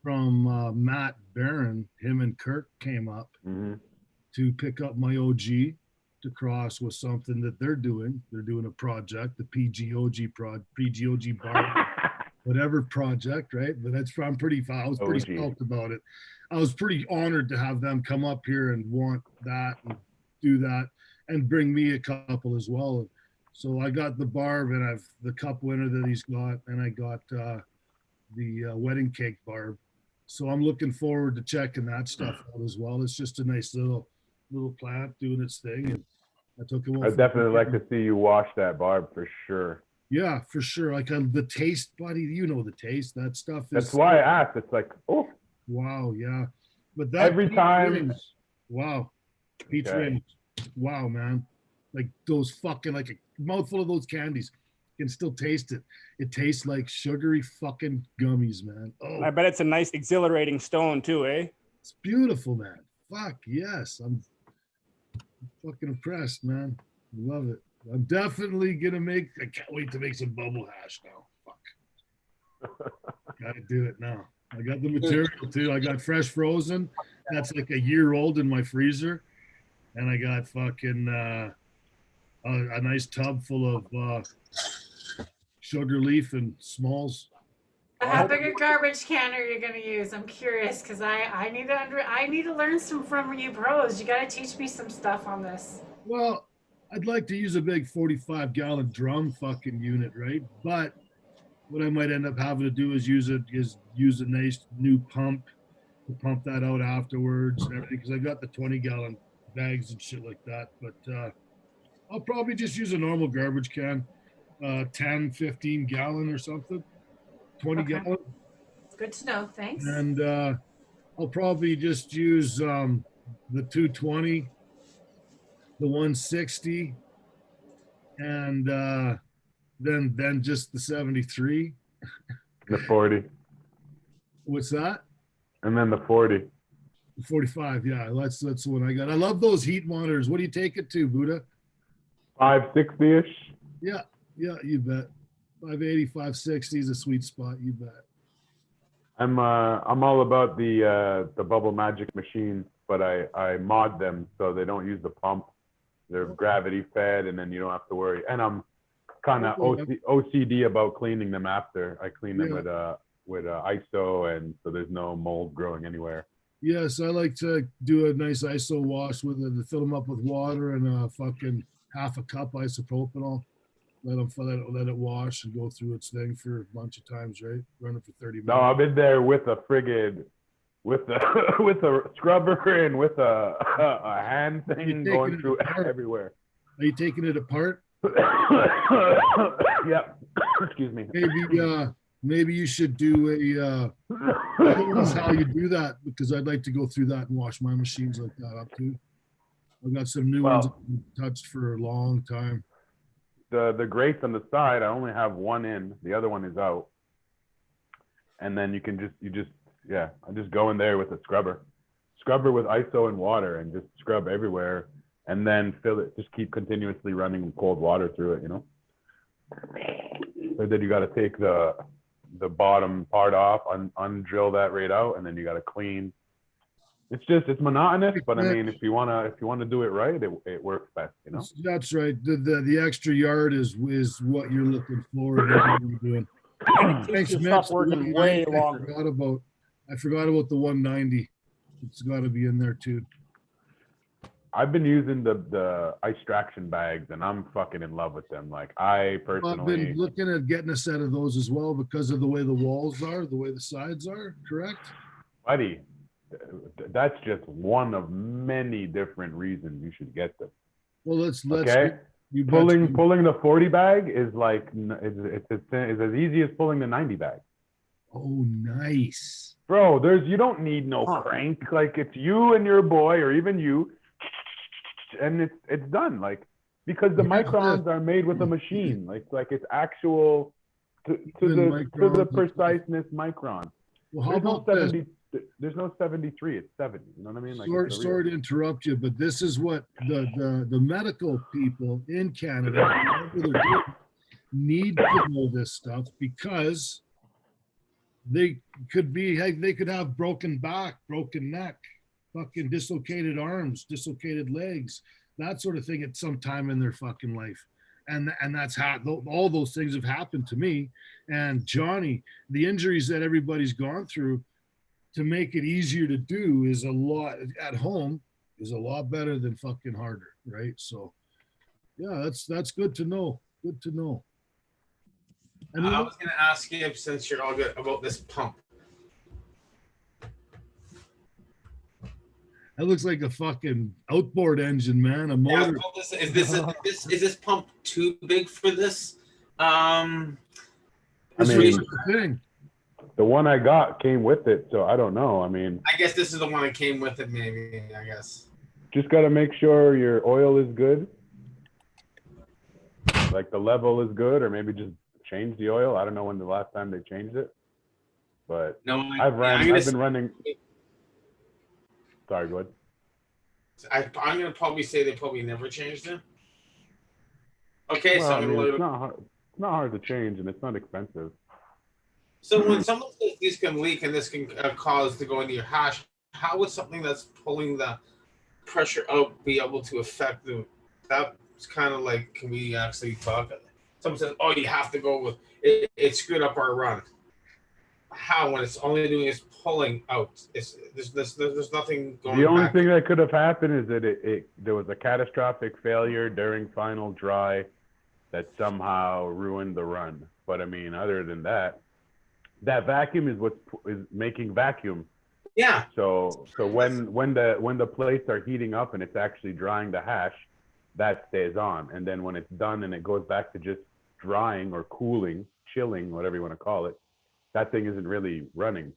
from Matt Barron. Him and Kirk came up to pick up my OG to cross with something that they're doing. They're doing a project, the PGOG barb, whatever project, right? But I was pretty stoked about it. I was pretty honored to have them come up here and want that and do that and bring me a couple as well. So I got the barb and I've the cup winner that he's got, and I got the wedding cake barb. So I'm looking forward to checking that stuff out as well. It's just a nice little plant doing its thing, and I took it. I'd definitely like to see you wash that barb for sure. Yeah, for sure. Like the taste, buddy. You know the taste. That stuff is. That's why I asked. It's like, oh. Wow, yeah. But that every time. Rings, wow, peach rings. Wow, man. Like those fucking like a mouthful of those candies. You can still taste it. It tastes like sugary fucking gummies, man. Oh, I bet it's a nice exhilarating stone too, eh? It's beautiful, man. Fuck yes. I'm fucking impressed, man. I love it. I'm definitely gonna I can't wait to make some bubble hash now. Fuck. Gotta do it now. I got the material too. I got fresh frozen. That's like a year old in my freezer. And I got fucking a nice tub full of sugar leaf and smalls. How big a garbage can are you gonna use? I'm curious because I need to learn some from you pros. You gotta teach me some stuff on this. Well, I'd like to use a big 45-gallon drum fucking unit, right? But what I might end up having to do is use a nice new pump to pump that out afterwards and everything, because I got the 20-gallon bags and shit like that. But I'll probably just use a normal garbage can, 10, 15 gallon or something, 20 gallon. Good to know. Thanks. And I'll probably just use the 220, the 160, and then just the 73. The 40. What's that? And then the 40. 45, yeah, that's the one I got. I love those heat monitors. What do you take it to, Buddha? 560-ish. Yeah, you bet. 580, 560 is a sweet spot. You bet. I'm all about the Bubble Magic machines, but I mod them so they don't use the pump. They're gravity fed, and then you don't have to worry. And I'm kind of OCD about cleaning them after. I clean them with ISO, and so there's no mold growing anywhere. Yes, I like to do a nice ISO wash with it, to fill them up with water and a fucking half a cup isopropanol. Let it wash and go through its thing for a bunch of times, right? Run it for 30 minutes. No, I've been there with a friggin' with a scrubber and with a hand thing going through everywhere. Are you taking it apart? Yep. Excuse me. Maybe you should do show us how you do that, because I'd like to go through that and wash my machines like that up too. I've got some new ones I've touched for a long time. The grates on the side, I only have one in, the other one is out. And then I just go in there with a scrubber with ISO and water and just scrub everywhere, and then fill it, just keep continuously running cold water through it, you know. So then you got to take the bottom part off, undrill that right out, and then you got to clean It's monotonous, but I mean, if you wanna do it right, it works best, you know. That's right. The extra yard is what you're looking for. What you're doing. And it keeps your stuff working way longer. I forgot about the 190. It's got to be in there too. I've been using the ice traction bags, and I'm fucking in love with them. Like I I've personally, been looking at getting a set of those as well because of the way the walls are, the way the sides are. Correct. buddy, that's just one of many different reasons you should get them. Well, let's Okay. you Pulling the 40 bag is like it's as easy as pulling the 90 bag. Oh, nice. Bro, you don't need no crank. Like it's you and your boy, or even you, and it's done. Like because the microns are made with a machine. Like it's actual to the preciseness micron. Well, how about this? There's no 73. It's 70. You know what I mean? Like sorry to interrupt you, but this is what the medical people in Canada need to know this stuff because they could have broken back, broken neck, fucking dislocated arms, dislocated legs, that sort of thing at some time in their fucking life. And that's all those things have happened to me. And Johnny, the injuries that everybody's gone through, to make it easier to do is a lot at home is a lot better than fucking harder, right? So yeah, that's good to know. Good to know. And I was going to ask you, since you're all good, about this pump. That looks like a fucking outboard engine, man. A motor. Yeah, is this pump too big for this? I mean, the one I got came with it, so I don't know. I mean, I guess this is the one that came with it, maybe. I guess. Just got to make sure your oil is good, like the level is good, or maybe just change the oil. I don't know when the last time they changed it, but no, I've been running. Sorry, go ahead. I'm gonna probably say they probably never changed it. Okay, well, so I mean, it's not hard to change, and it's not expensive. So when someone says this can leak and this can cause to go into your hash, how would something that's pulling the pressure out be able to affect the? That's kind of like, can we actually talk? Someone says, "Oh, you have to go with it. It screwed up our run." How, when it's only doing is pulling out? There's nothing going. The only thing that could have happened is that there was a catastrophic failure during final dry that somehow ruined the run. But I mean, other than that, that vacuum is what is making vacuum. Yeah. So when the plates are heating up and it's actually drying the hash, that stays on. And then when it's done and it goes back to just drying or cooling, chilling, whatever you want to call it, that thing isn't really running.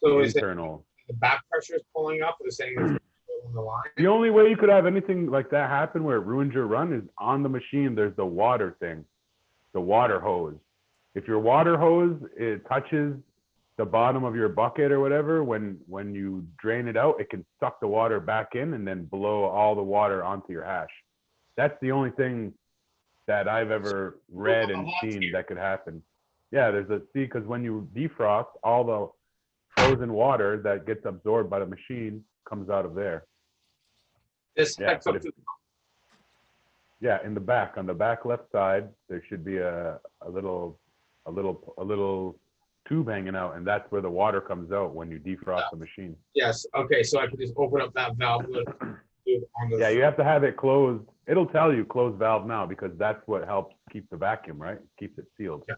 So internal. The back pressure is pulling up, or the saying is on the line? The only way you could have anything like that happen where it ruins your run is on the machine. There's the water thing, the water hose. If your water hose, it touches the bottom of your bucket or whatever, when you drain it out, it can suck the water back in and then blow all the water onto your hash. That's the only thing that I've ever read and seen that could happen. Yeah, because when you defrost, all the frozen water that gets absorbed by the machine comes out of there. Yeah, in the back, on the back left side, there should be a little tube hanging out, and that's where the water comes out when you defrost the machine. Yes. Okay, so I could just open up that valve. Yeah, you have to have it closed. It'll tell you close valve now because that's what helps keep the vacuum, right? Keeps it sealed. Yeah.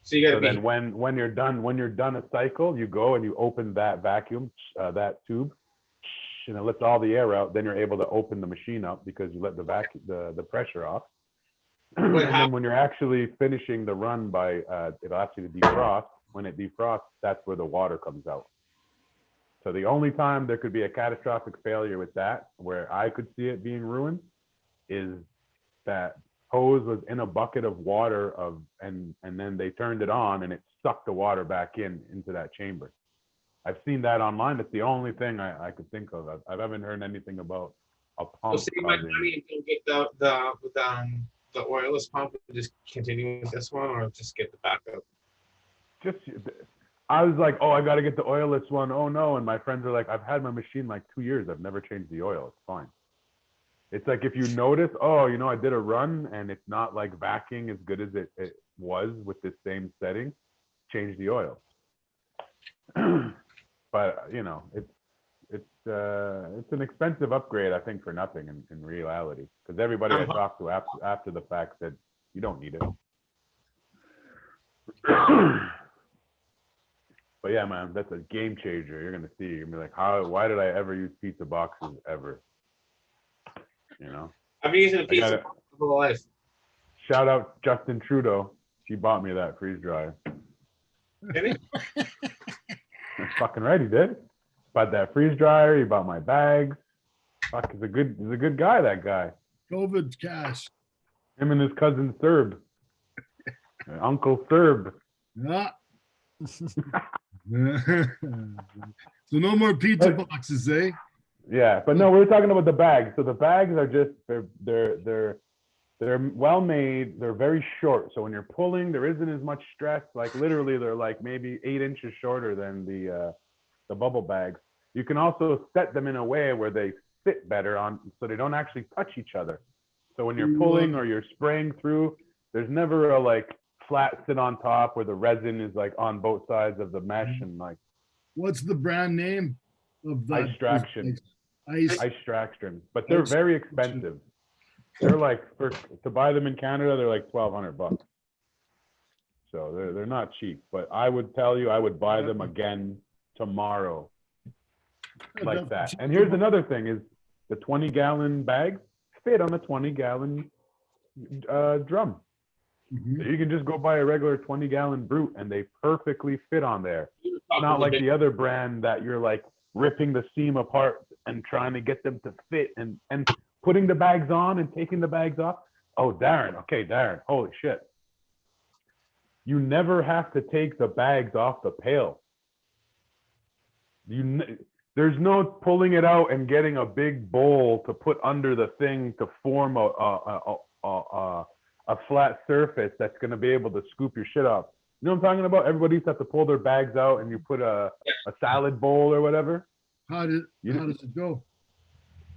So you got to then when you're done a cycle, you go and you open that vacuum, that tube, and it lets all the air out. Then you're able to open the machine up because you let the pressure off. And then when you're actually finishing the run by it'll ask you to defrost. When it defrosts, that's where the water comes out. So the only time there could be a catastrophic failure with that, where I could see it being ruined, is that hose was in a bucket of water and then they turned it on and it sucked the water back into that chamber. I've seen that online. That's the only thing I could think of. I haven't heard anything about a pump. So save my money and go get the oilless pump and just continue with this one, or just get the backup? I was like, oh, I got to get the oilless one. Oh no. And my friends are like, I've had my machine like 2 years. I've never changed the oil. It's fine. It's like, if you notice, oh, you know, I did a run and it's not like vacuuming as good as it was with this same setting, change the oil. But you know, it's an expensive upgrade, I think, for nothing in reality, because everybody I talked to after the fact said you don't need it. But yeah, man, that's a game changer. You're gonna see. You're gonna be like, why did I ever use pizza boxes ever? You know. I've been using a pizza box my whole life. Shout out Justin Trudeau. She bought me that freeze dryer. Did he? That's fucking right, he did. Bought that freeze dryer. He bought my bags. Fuck, he's a good guy. That guy. COVID cash. Him and his cousin Serb. Uncle Serb. Yeah. So no more pizza boxes, eh? Yeah, but no, we were talking about the bags. So the bags are just they're well made. They're very short. So when you're pulling, there isn't as much stress. Like literally, they're like maybe 8 inches shorter than the bubble bags. You can also set them in a way where they fit better on, so they don't actually touch each other. So when you're pulling or you're spraying through, there's never a like flat sit on top where the resin is like on both sides of the mesh and like. What's the brand name of that? Ice-Traction. Ice-Traction, but they're very expensive. They're like, to buy them in Canada, they're like $1,200. So they're not cheap. But I would tell you, I would buy them again tomorrow, like that. And here's another thing: is the 20-gallon bags fit on a 20-gallon drum. So you can just go buy a regular 20-gallon brute, and they perfectly fit on there. It's not like the other brand that you're like ripping the seam apart and trying to get them to fit and putting the bags on and taking the bags off. Oh, Darren. Okay, Darren. Holy shit. You never have to take the bags off the pail. There's no pulling it out and getting a big bowl to put under the thing to form a flat surface that's going to be able to scoop your shit up. You know what I'm talking about? Everybody used to have to pull their bags out and you put a salad bowl or whatever. How does it go?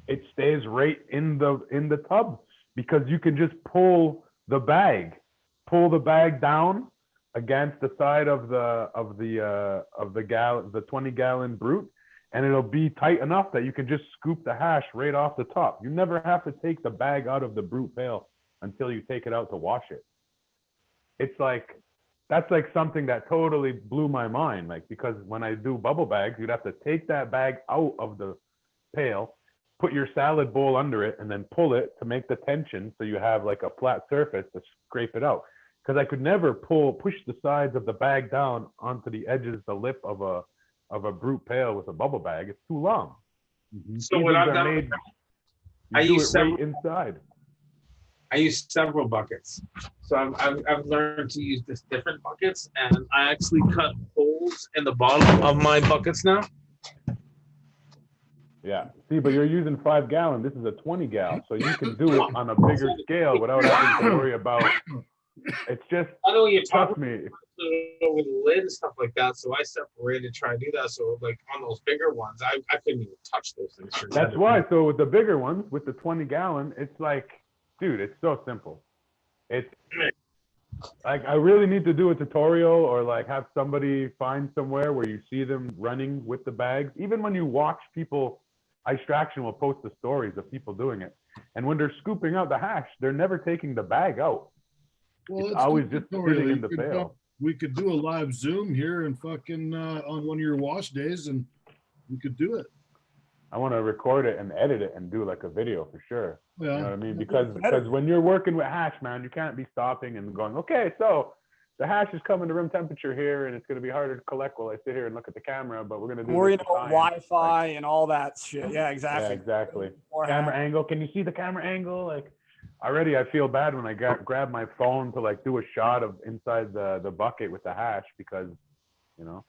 It stays right in the tub because you can just pull the bag down against the side of the 20-gallon brute, and it'll be tight enough that you can just scoop the hash right off the top. You never have to take the bag out of the brute pail until you take it out to wash it. It's like, that's like something that totally blew my mind. Like, because when I do bubble bags, you'd have to take that bag out of the pail, put your salad bowl under it, and then pull it to make the tension so you have like a flat surface to scrape it out. Because I could never push the sides of the bag down onto the edges, the lip of a brute pail with a bubble bag. It's too long. So what I've done, I use right inside. I use several buckets. So I've learned to use this different buckets, and I actually cut holes in the bottom of my buckets now. Yeah. See, but you're using 5 gallon. This is a 20 gallon, so you can do it on a bigger scale without having to worry about. It's just. I know you're trust talking me. with the lid and stuff like that. So I separated, try to do that. So like on those bigger ones, I couldn't even touch those things. That's why. So with the bigger ones, with the 20 gallon, it's like, dude, it's so simple. It's like, I really need to do a tutorial or like have somebody find somewhere where you see them running with the bags. Even when you watch people, Ice-Traction will post the stories of people doing it. And when they're scooping out the hash, they're never taking the bag out. Well, it's always just sitting in the pail. We could do a live Zoom here and fucking on one of your wash days, and we could do it. I want to record it and edit it and do like a video for sure. Yeah. You know what I mean? Because when you're working with hash, man, you can't be stopping and going, okay, so the hash is coming to room temperature here, and it's going to be harder to collect while I sit here and look at the camera, but we're going to do worrying about Wi-Fi and all that shit. Yeah, exactly. Yeah, exactly. Camera angle. Can you see the camera angle? Like, already I feel bad when I grab my phone to like do a shot of inside the bucket with the hash because, you know,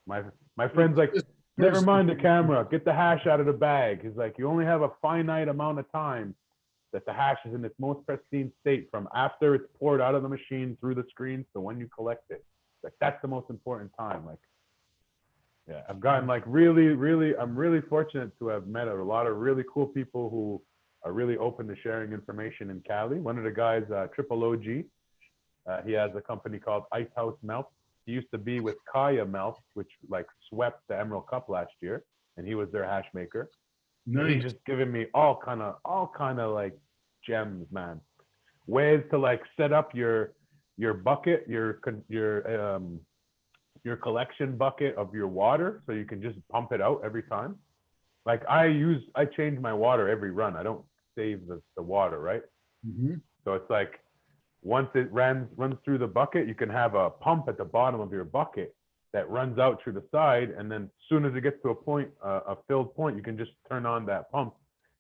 my friend's like, never mind the camera, get the hash out of the bag. He's like, you only have a finite amount of time that the hash is in its most pristine state from after it's poured out of the machine through the screen to when you collect it. Like that's the most important time. Like, yeah, I've gotten like really, I'm really fortunate to have met a lot of really cool people who are really open to sharing information in Cali. One of the guys, Triple OG, he has a company called Ice House Melt. He used to be with Kaya Melt, which like swept the Emerald Cup last year, and he was their hash maker. Nice. And he's just giving me all kind of like gems, man. Ways to like set up your bucket, your collection bucket of your water, so you can just pump it out every time. Like I change my water every run. I don't save the water, right? Mm-hmm. So it's like once it runs through the bucket, you can have a pump at the bottom of your bucket that runs out through the side, and then as soon as it gets to a point, a filled point, you can just turn on that pump,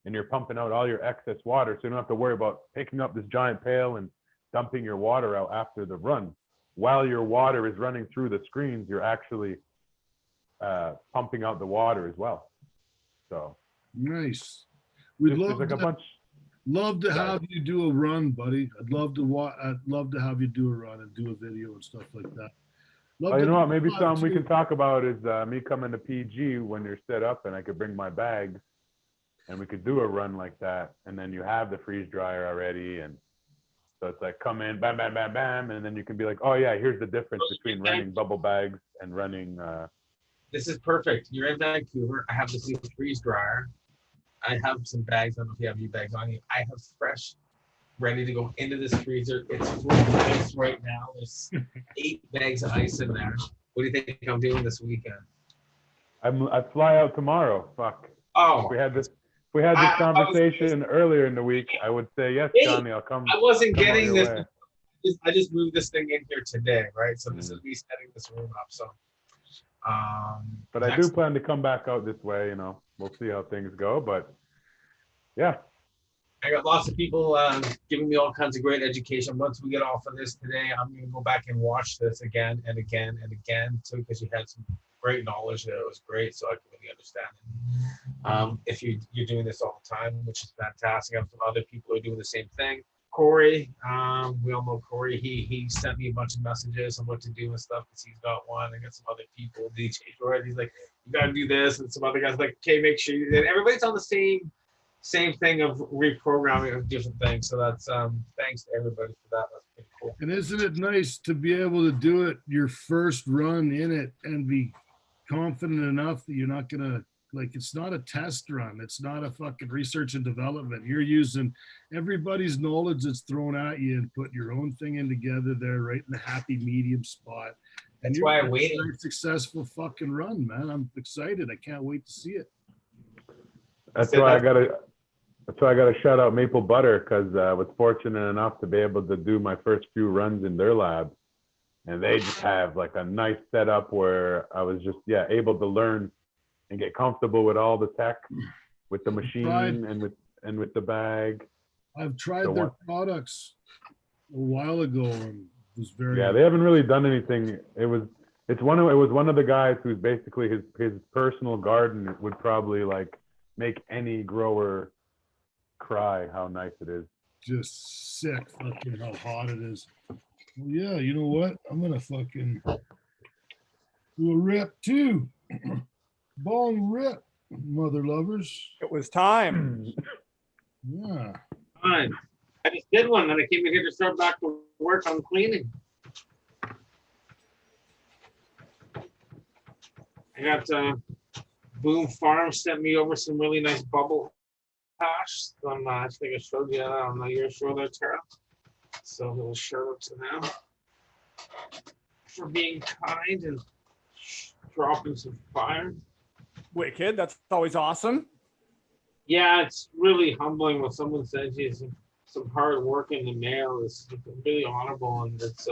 and you're pumping out all your excess water, so you don't have to worry about picking up this giant pail and dumping your water out after the run. While your water is running through the screens, you're actually pumping out the water as well. So nice. We'd love like to have you do a run, buddy. I'd love to have you do a run and do a video and stuff like that. You know what? Maybe something we can talk about is me coming to PG when you're set up, and I could bring my bags, and we could do a run like that. And then you have the freeze dryer already, and so it's like come in, bam, bam, bam, bam, and then you can be like, oh yeah, here's the difference between running bubble bags and running. This is perfect. You're in Vancouver. I have this new freeze dryer. I have some bags. I don't know if you have your bags on you. I have fresh, ready to go into this freezer. It's full of ice right now. There's 8 bags of ice in there. What do you think I'm doing this weekend? I fly out tomorrow. Fuck. Oh. If we had this conversation earlier in the week, I would say yes, Johnny. I'll come. I wasn't getting this. I just moved this thing in here today, right? So this is me setting this room up. So. But I do plan to come back out this way. You know, we'll see how things go. But yeah. I got lots of people giving me all kinds of great education. Once we get off of this today, I'm going to go back and watch this again and again and again too, because you had some great knowledge there. It was great, so I can really understand it. If you're doing this all the time, which is fantastic. I have some other people who are doing the same thing. Corey, we all know Corey. He sent me a bunch of messages on what to do and stuff because he's got one. I got some other people. DJ Jordan, he's like, you got to do this, and some other guys like, okay, make sure you. And everybody's on the same thing of reprogramming of different things. So that's thanks to everybody for that. That's pretty cool. And isn't it nice to be able to do it your first run in it and be confident enough that you're not gonna, like, it's not a test run, it's not a fucking research and development. You're using everybody's knowledge that's thrown at you and put your own thing in together there, right in the happy medium spot. And that's why I waited. A successful fucking run, man. I'm excited. I can't wait to see it. That's why I gotta shout out Maple Butter, because I was fortunate enough to be able to do my first few runs in their lab, and they just have like a nice setup where I was just able to learn and get comfortable with all the tech, with the machine and with the bag. I've tried their products a while ago and was very they haven't really done anything. It was one of the guys who's basically his personal garden would probably like make any grower cry how nice it is. Just sick fucking how hot it is. Well, yeah, you know what? I'm gonna fucking do a rip too. Bong rip, mother lovers. It was time. Yeah. Fine. I just did one, and I came in here to start back to work on cleaning. I got Boom Farm sent me over some really nice bubble hash. I think I showed you that on your show there, Tara. So a little shout out to them for being kind and dropping some fire. Wicked. That's always awesome. Yeah, it's really humbling when someone sends you some hard work in the mail. It's really honorable, and it's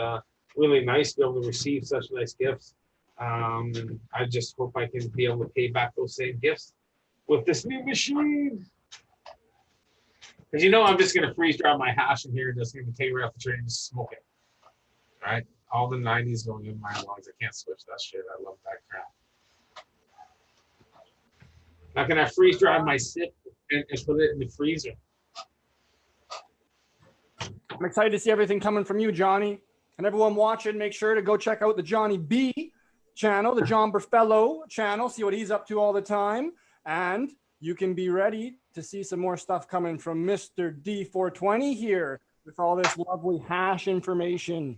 really nice to be able to receive such nice gifts. And I just hope I can be able to pay back those same gifts with this new machine. Because I'm just going to freeze dry my hash in here and just going to take it right off the tree and just smoke it. All right? All the 90s going in my lungs. I can't switch that shit. I love that crap. Now, can I freeze dry my sip and put it in the freezer? I'm excited to see everything coming from you, Johnny. And everyone watching, make sure to go check out the Johnny B channel, the John Burfello channel, see what he's up to all the time. And you can be ready to see some more stuff coming from Mr. D420 here with all this lovely hash information.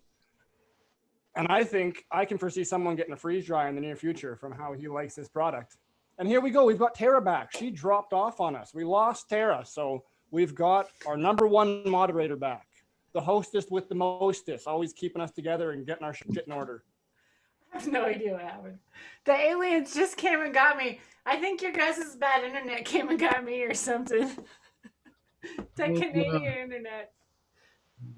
And I think I can foresee someone getting a freeze dryer in the near future from how he likes this product. And here we go. We've got Tara back. She dropped off on us. We lost Tara. So we've got our #1 moderator back. The hostess with the mostest, always keeping us together and getting our shit in order. I have no idea what happened. The aliens just came and got me. I think your guys' bad internet came and got me or something. That Canadian internet.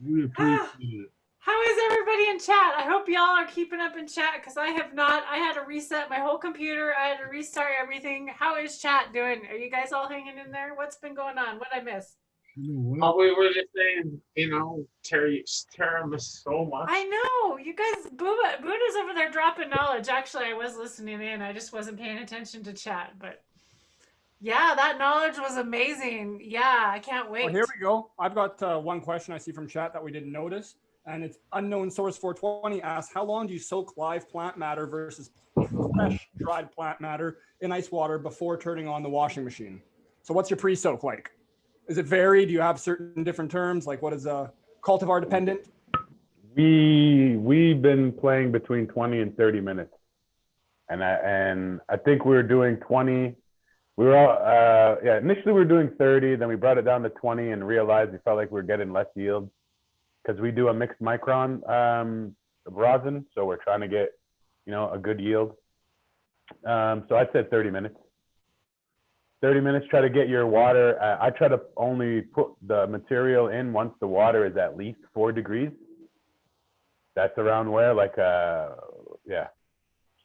We appreciate it. How is everybody in chat? I hope y'all are keeping up in chat because I have not. I had to reset my whole computer. I had to restart everything. How is chat doing? Are you guys all hanging in there? What's been going on? What I miss? You know what? We were just saying, Terry missed so much. I know. You guys, Buddha's over there dropping knowledge. Actually, I was listening in. I just wasn't paying attention to chat. But yeah, that knowledge was amazing. Yeah, I can't wait. Well, here we go. I've got one question I see from chat that we didn't notice. And it's Unknown Source 420 asks, how long do you soak live plant matter versus fresh dried plant matter in ice water before turning on the washing machine? So what's your pre-soak like? Is it varied? Do you have certain different terms? Like what is cultivar dependent? We've been playing between 20 and 30 minutes. And I think we were doing 20. We were all, initially we were doing 30, then we brought it down to 20 and realized we felt like we were getting less yield. Because we do a mixed micron rosin, so we're trying to get, a good yield. So I said 30 minutes. 30 minutes, try to get your water. I try to only put the material in once the water is at least 4 degrees. That's around where,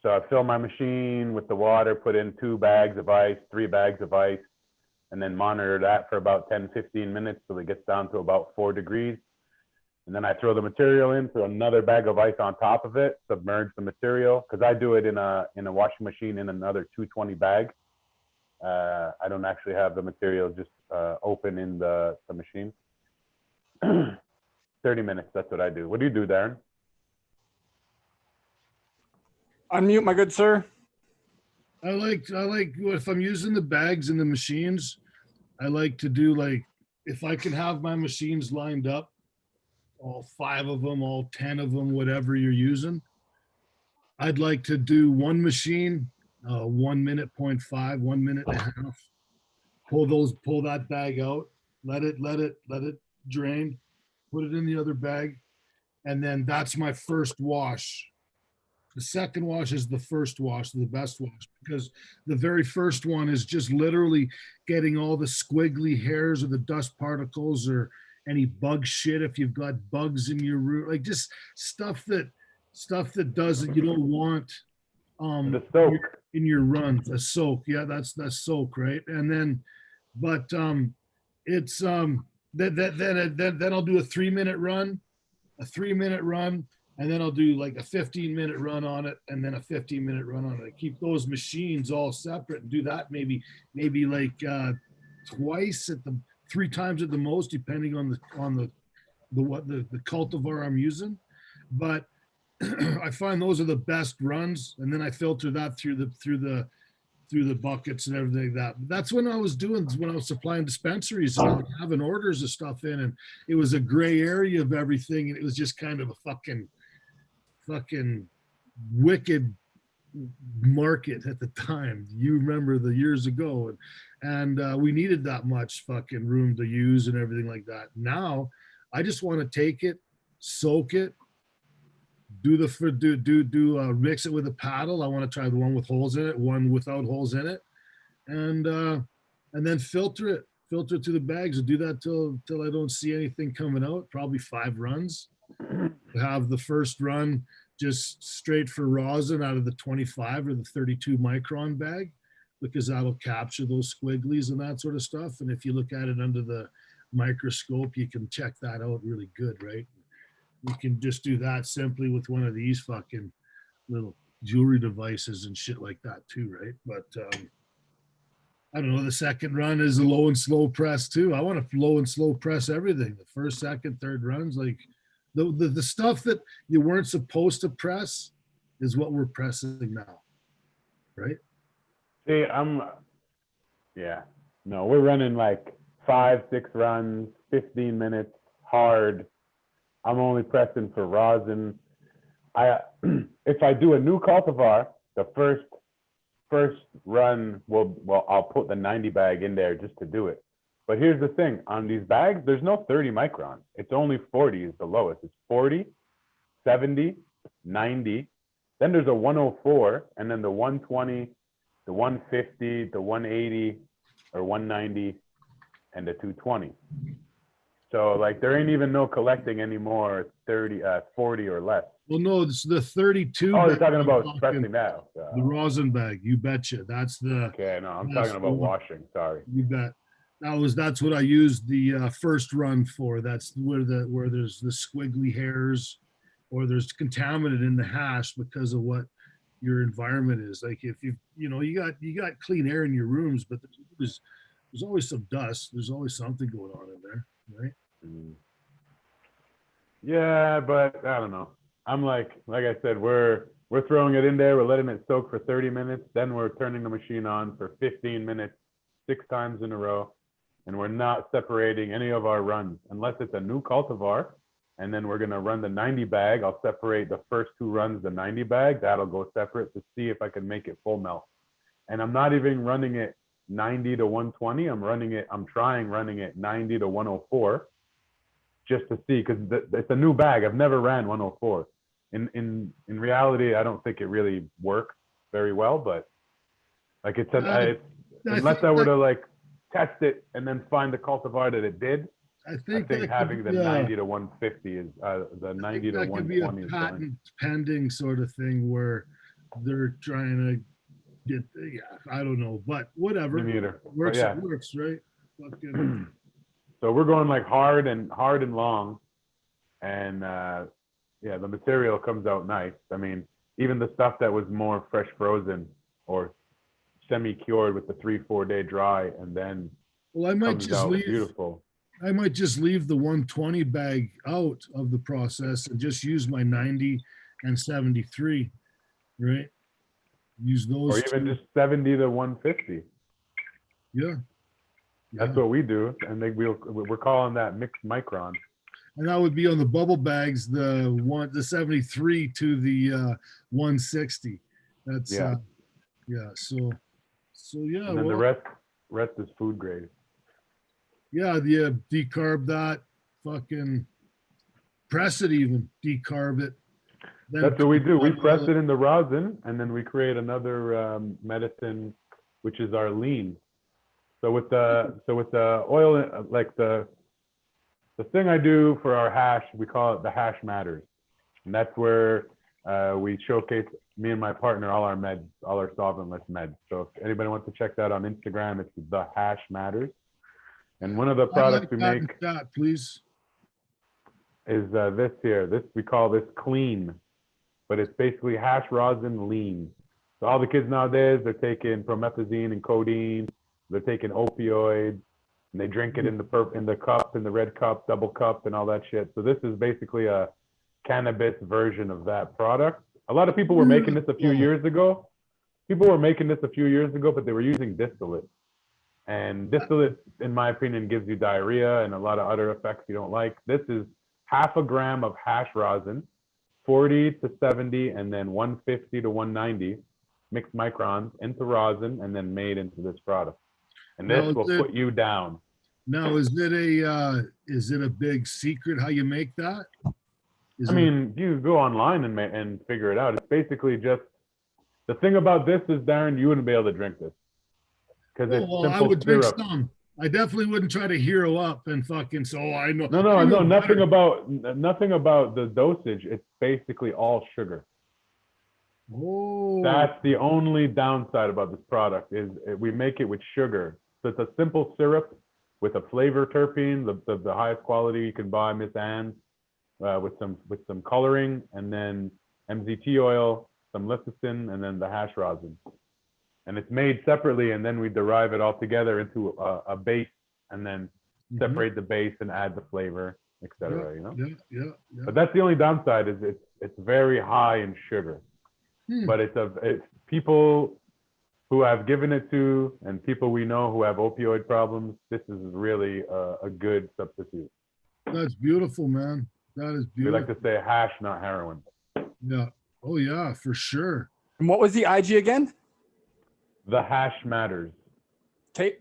So I fill my machine with the water, put in 2 bags of ice, 3 bags of ice, and then monitor that for about 10, 15 minutes till it gets down to about 4 degrees. And then I throw the material in, throw another bag of ice on top of it, submerge the material, because I do it in a washing machine in another 220 bag. I don't actually have the material just open in the machine. 30 minutes, that's what I do. What do you do, Darren? Unmute, my good sir. I like if I'm using the bags in the machines, I like to do if I can have my machines lined up, all 5 of them, all 10 of them, whatever you're using. I'd like to do one machine, 1 minute, 0.5, 1 minute and a half. Pull that bag out, let it drain, put it in the other bag. And then that's my first wash. The second wash is the first wash, the best wash, because the very first one is just literally getting all the squiggly hairs or the dust particles or any bug shit if you've got bugs in your root, like just stuff that you don't want The soak. in your runs. A soak, yeah, that's soak, right? And then it's then I'll do a 3-minute run, and then I'll do like a 15-minute run on it, and then a 15-minute run on it. I keep those machines all separate and do that maybe like twice 3 times at the most, depending on the cultivar I'm using. But I find those are the best runs, and then I filter that through the buckets and everything like that. That's when I was supplying dispensaries and I was having orders of stuff in, and it was a gray area of everything, and it was just kind of a fucking wicked market at the time. You remember the years ago, and we needed that much fucking room to use and everything like that. Now I just want to take it, soak it, mix it with a paddle. I want to try the one with holes in it, one without holes in it, and then filter it through the bags. And do that till I don't see anything coming out. Probably 5 runs. Have the first run just straight for rosin out of the 25 or the 32 micron bag, because that'll capture those squigglies and that sort of stuff. And if you look at it under the microscope, you can check that out really good, right? You can just do that simply with one of these fucking little jewelry devices and shit like that too, right? But I don't know, the second run is a low and slow press too. I want to low and slow press everything. The first, second, third runs, like The stuff that you weren't supposed to press is what we're pressing now, right? See, no, we're running like 5-6 runs, 15 minutes hard. I'm only pressing for rosin. If I do a new cultivar, the first run I'll put the 90 bag in there just to do it. But here's the thing, on these bags, there's no 30 micron. It's only 40 is the lowest. It's 40, 70, 90. Then there's a 104, and then the 120, the 150, the 180, or 190, and the 220. So like there ain't even no collecting anymore 40 or less. Well, no, it's the 32. Oh, you're talking about pressing now. The rosin bag, you betcha. That's the. Okay, no, I'm talking about washing. Sorry. You bet. That's what I used the first run for. That's where there's the squiggly hairs, or there's contaminant in the hash because of what your environment is. Like if you got clean air in your rooms, but there's always some dust. There's always something going on in there, right? Yeah, but I don't know. I'm like I said, we're throwing it in there. We're letting it soak for 30 minutes. Then we're turning the machine on for 15 minutes, 6 times in a row. And we're not separating any of our runs unless it's a new cultivar. And then we're going to run the 90 bag. I'll separate the first 2 runs, the 90 bag. That'll go separate to see if I can make it full melt. And I'm not even running it 90 to 120. I'm trying running it 90 to 104 just to see, because it's a new bag. I've never ran 104. In reality, I don't think it really works very well, but like it said, unless I were to like test it and then find the cultivar that it did, I think having the 90 to 150 is the 90 to 120 is patent pending sort of thing where they're trying to get, I don't know, but whatever. Me neither. Works, yeah. It works, right? Fucking. So we're going like hard and long, and the material comes out nice. I mean, even the stuff that was more fresh frozen or semi-cured with the 3-4 day dry, and then I might just leave. Beautiful. I might just leave the 120 bag out of the process and just use my 90 and 73, right? Use those. Or even just 70 to 150. Yeah. That's what we do, and we're calling that mixed micron. And that would be on the bubble bags, the 73 to the 160. That's So yeah. And then the rest is food grade. Yeah, decarb that, fucking press it, even decarb it. Then that's what we do. We press it in the rosin, and then we create another medicine, which is our lean. So with the oil, like the thing I do for our hash, we call it the hash matters, and that's where we showcase, me and my partner, all our meds, all our solventless meds. So if anybody wants to check that on Instagram, it's the hash matters. And one of the products we make, please, is this here. This, we call this clean, but it's basically hash rosin lean. So all the kids nowadays, they're taking promethazine and codeine. They're taking opioids, and they drink it in the cup, in the red cup, double cup, and all that shit. So this is basically a cannabis version of that product. A lot of people were making this a few years ago. But they were using distillate. And distillate, in my opinion, gives you diarrhea and a lot of other effects you don't like. This is 0.5 gram of hash rosin, 40 to 70, and then 150 to 190 mixed microns into rosin, and then made into this product. And this will put you down. Now, is it a big secret how you make that? You go online and figure it out. It's basically just, the thing about this is, Darren, you wouldn't be able to drink this. Because it's simple I would syrup. drink some. I definitely wouldn't try to hero up and fucking. So I know. No, nothing about the dosage. It's basically all sugar. Oh. That's the only downside about this product, is we make it with sugar. So it's a simple syrup with a flavor terpene, the highest quality you can buy, Miss Anne's, with some coloring, and then MZT oil, some lecithin, and then the hash rosin. And it's made separately, and then we derive it all together into a base, and then separate the base and add the flavor, etc. You know. Yeah. But that's the only downside is it's very high in sugar. But it's people who I've given it to and people we know who have opioid problems. This is really a good substitute. That's beautiful, man. That is We beautiful. like to say hash, not heroin. Yeah. Oh yeah, for sure. And what was the IG again? The hash matters. Tape.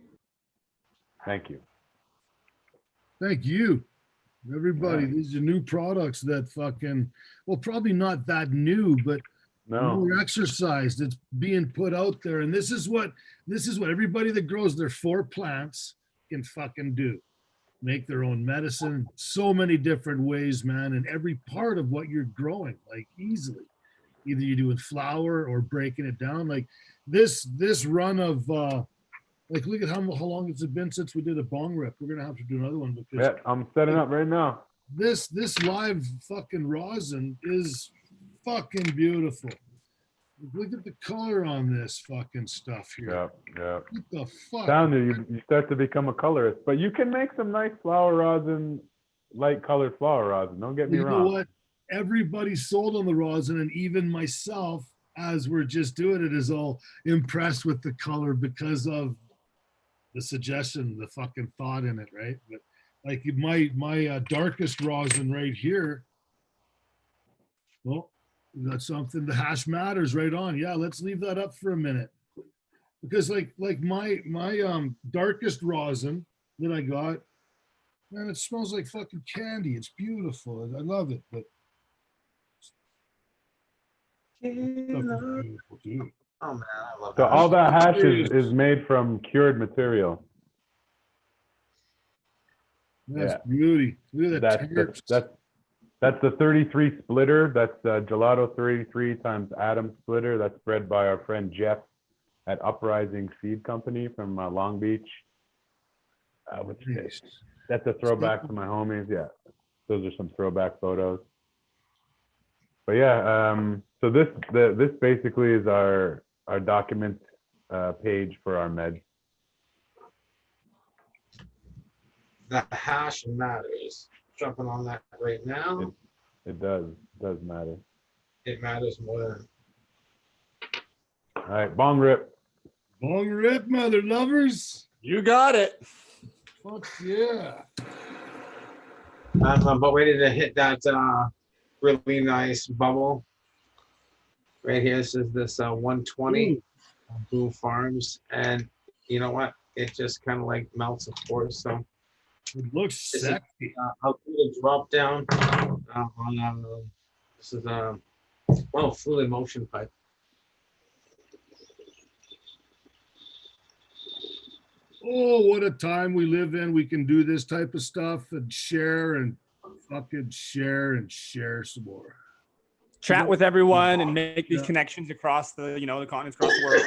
Thank you. Thank you. Everybody, Yeah. these are new products that fucking, well, probably not that new, but No. more exercise that's being put out there. And this is what everybody that grows their 4 plants can fucking do. Make their own medicine, so many different ways, man. And every part of what you're growing, like easily. Either you're doing flour or breaking it down. Like this run of like look at how long it's been since we did a bong rip. We're gonna have to do another one because Yeah, I'm setting up right now. this live fucking rosin is fucking beautiful. Look at the color on this fucking stuff here. Yeah. What the fuck? Down there, you start to become a colorist, but you can make some nice flower rosin, light colored flower rosin. Don't get me You know wrong. what? Everybody sold on the rosin, and even myself, as we're just doing it, is all impressed with the color because of the suggestion, the fucking thought in it, right? But like my darkest rosin right here. Well, we got something. The hash matters right on. Yeah, let's leave that up for a minute because like my darkest rosin that I got, man, it smells like fucking candy. It's beautiful. I love it, but stuff is beautiful too. Oh man, I love So that. all that hash is made from cured material. That's beauty. Look at that. That's the 33 splitter. That's Gelato 33 times Atom splitter. That's bred by our friend Jeff at Uprising Seed Company from Long Beach. Nice. That's a throwback to my homies. Yeah, those are some throwback photos. But yeah, so this basically is our document page for our meds. The hash matters. Jumping on that right now. It does matter. It matters more than. All right, bong rip. Bong rip, mother lovers. You got it. Fuck yeah. I'm about ready to hit that really nice bubble. Right here, this is this 120 Blue Farms, and you know what? It just kind of like melts, of course. So it looks sexy. I'll do a drop down on this is fluid motion pipe. Oh, what a time we live in. We can do this type of stuff and share and fucking share some more. Chat with everyone and make these connections across the, the continents, across the world.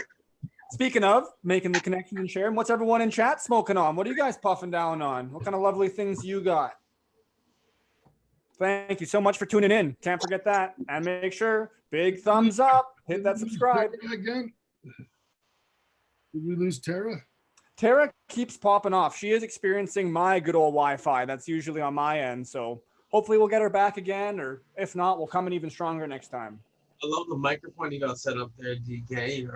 Speaking of making the connections and sharing, what's everyone in chat smoking on? What are you guys puffing down on? What kind of lovely things you got? Thank you so much for tuning in. Can't forget that. And make sure, big thumbs up, hit that subscribe. Again. Did we lose Tara? Tara keeps popping off. She is experiencing my good old Wi-Fi. That's usually on my end. So hopefully we'll get her back again, or if not, we'll come in even stronger next time. I love the microphone you got set up there, DK.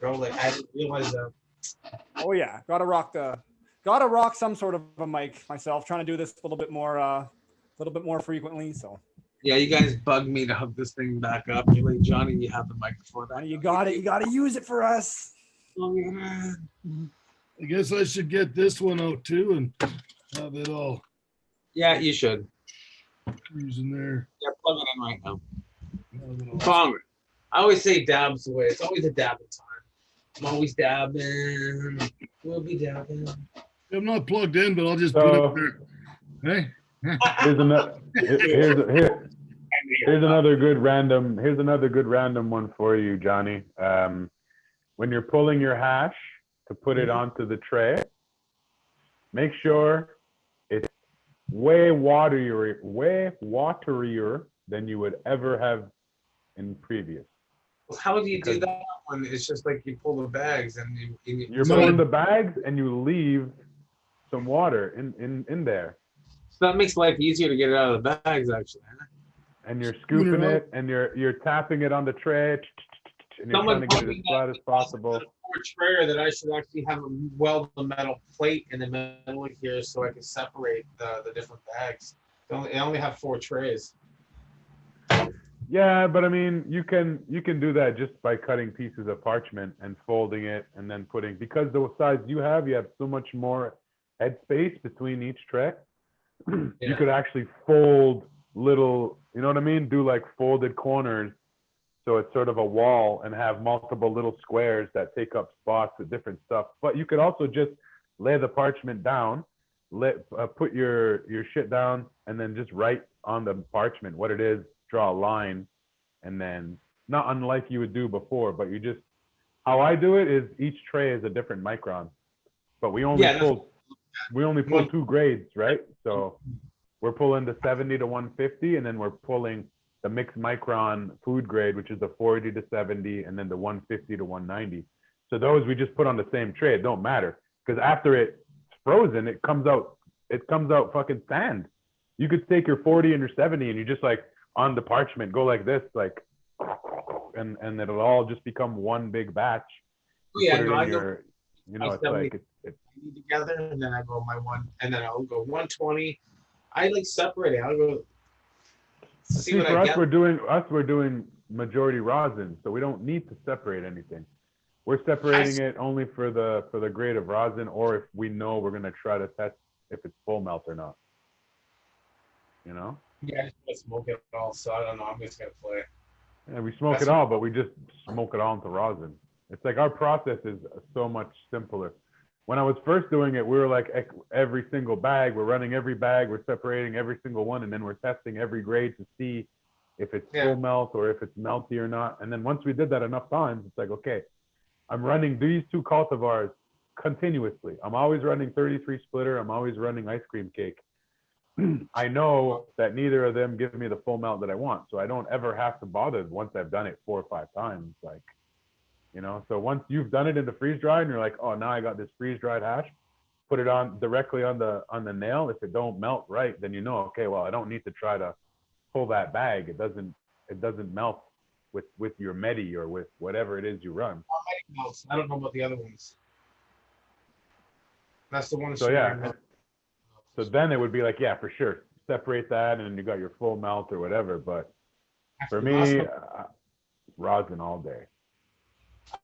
Girl, like I didn't realize that. Oh yeah, gotta rock some sort of a mic myself. Trying to do this a little bit more frequently. So yeah, you guys bugged me to hook this thing back up. You're like, Johnny, you have the microphone. You got it. You got to use it for us. Oh, man. I guess I should get this one out too and have it all. Yeah, you should. Using there. Yeah, plug it in right now. Bong. I always say dabs away. It's always a dabbing time. I'm always dabbing. We'll be dabbing. I'm not plugged in, but I'll just put it there. Hey. Here's another good random one for you, Johnny. When you're pulling your hash to put it onto the tray, make sure it's way waterier than you would ever have in previous. How do you do that when it's just like you pull the bags and you're pulling the bags and you leave some water in there. So that makes life easier to get it out of the bags, actually. And you're scooping know- it, and you're tapping it on the tray, and you're Someone trying to get told it me as flat as possible. For trayer that I should actually have a weld a metal plate in the middle here so I can separate the different bags. I only have 4 trays. Yeah, but I mean, you can do that just by cutting pieces of parchment and folding it, and then putting, because the size you have so much more head space between each tray. You Yeah. could actually fold little, you know what I mean? Do like folded corners, so it's sort of a wall, and have multiple little squares that take up spots with different stuff. But you could also just lay the parchment down, put your shit down, and then just write on the parchment what it is, draw a line, and then, not unlike you would do before, but you just, how I do it is each tray is a different micron, but we only pull 2 grades, right? So we're pulling the 70 to 150, and then we're pulling the mixed micron food grade, which is the 40 to 70, and then the 150 to 190. So those we just put on the same tray. It don't matter, because after it's frozen, it comes out fucking sand. You could take your 40 and your 70, and you just like on the parchment go like this, like, and it'll all just become one big batch. Yeah, put it no, in I your, you know, it's 70 like it's together, and then I go my one, and then I'll go 120. I like separate it. I'll go see what for I us, get. we're doing majority rosin, so we don't need to separate anything. We're separating it only for the grade of rosin, or if we know we're gonna try to test if it's full melt or not. You know? Yeah, I just want to smoke it all, so I don't know. I'm just gonna play. Yeah, we smoke it all, but we just smoke it all into rosin. It's like our process is so much simpler. When I was first doing it, we were like every single bag, we're running every bag, we're separating every single one, and then we're testing every grade to see if it's full melt or if it's melty or not. And then once we did that enough times, it's like, okay, I'm running these 2 cultivars continuously. I'm always running 33 splitter. I'm always running ice cream cake. I know that neither of them give me the full melt that I want. So I don't ever have to bother once I've done it 4 or 5 times. Like, you know, so once you've done it in the freeze dry and you're like, oh, now I got this freeze dried hash, put it on directly on the nail. If it don't melt right, then you know, okay, well, I don't need to try to pull that bag. It doesn't melt with your medi or with whatever it is you run. I don't know about the other ones. That's the one. So yeah. So then it would be like, yeah, for sure, separate that, and then you got your full melt or whatever. But for me, rosin all day.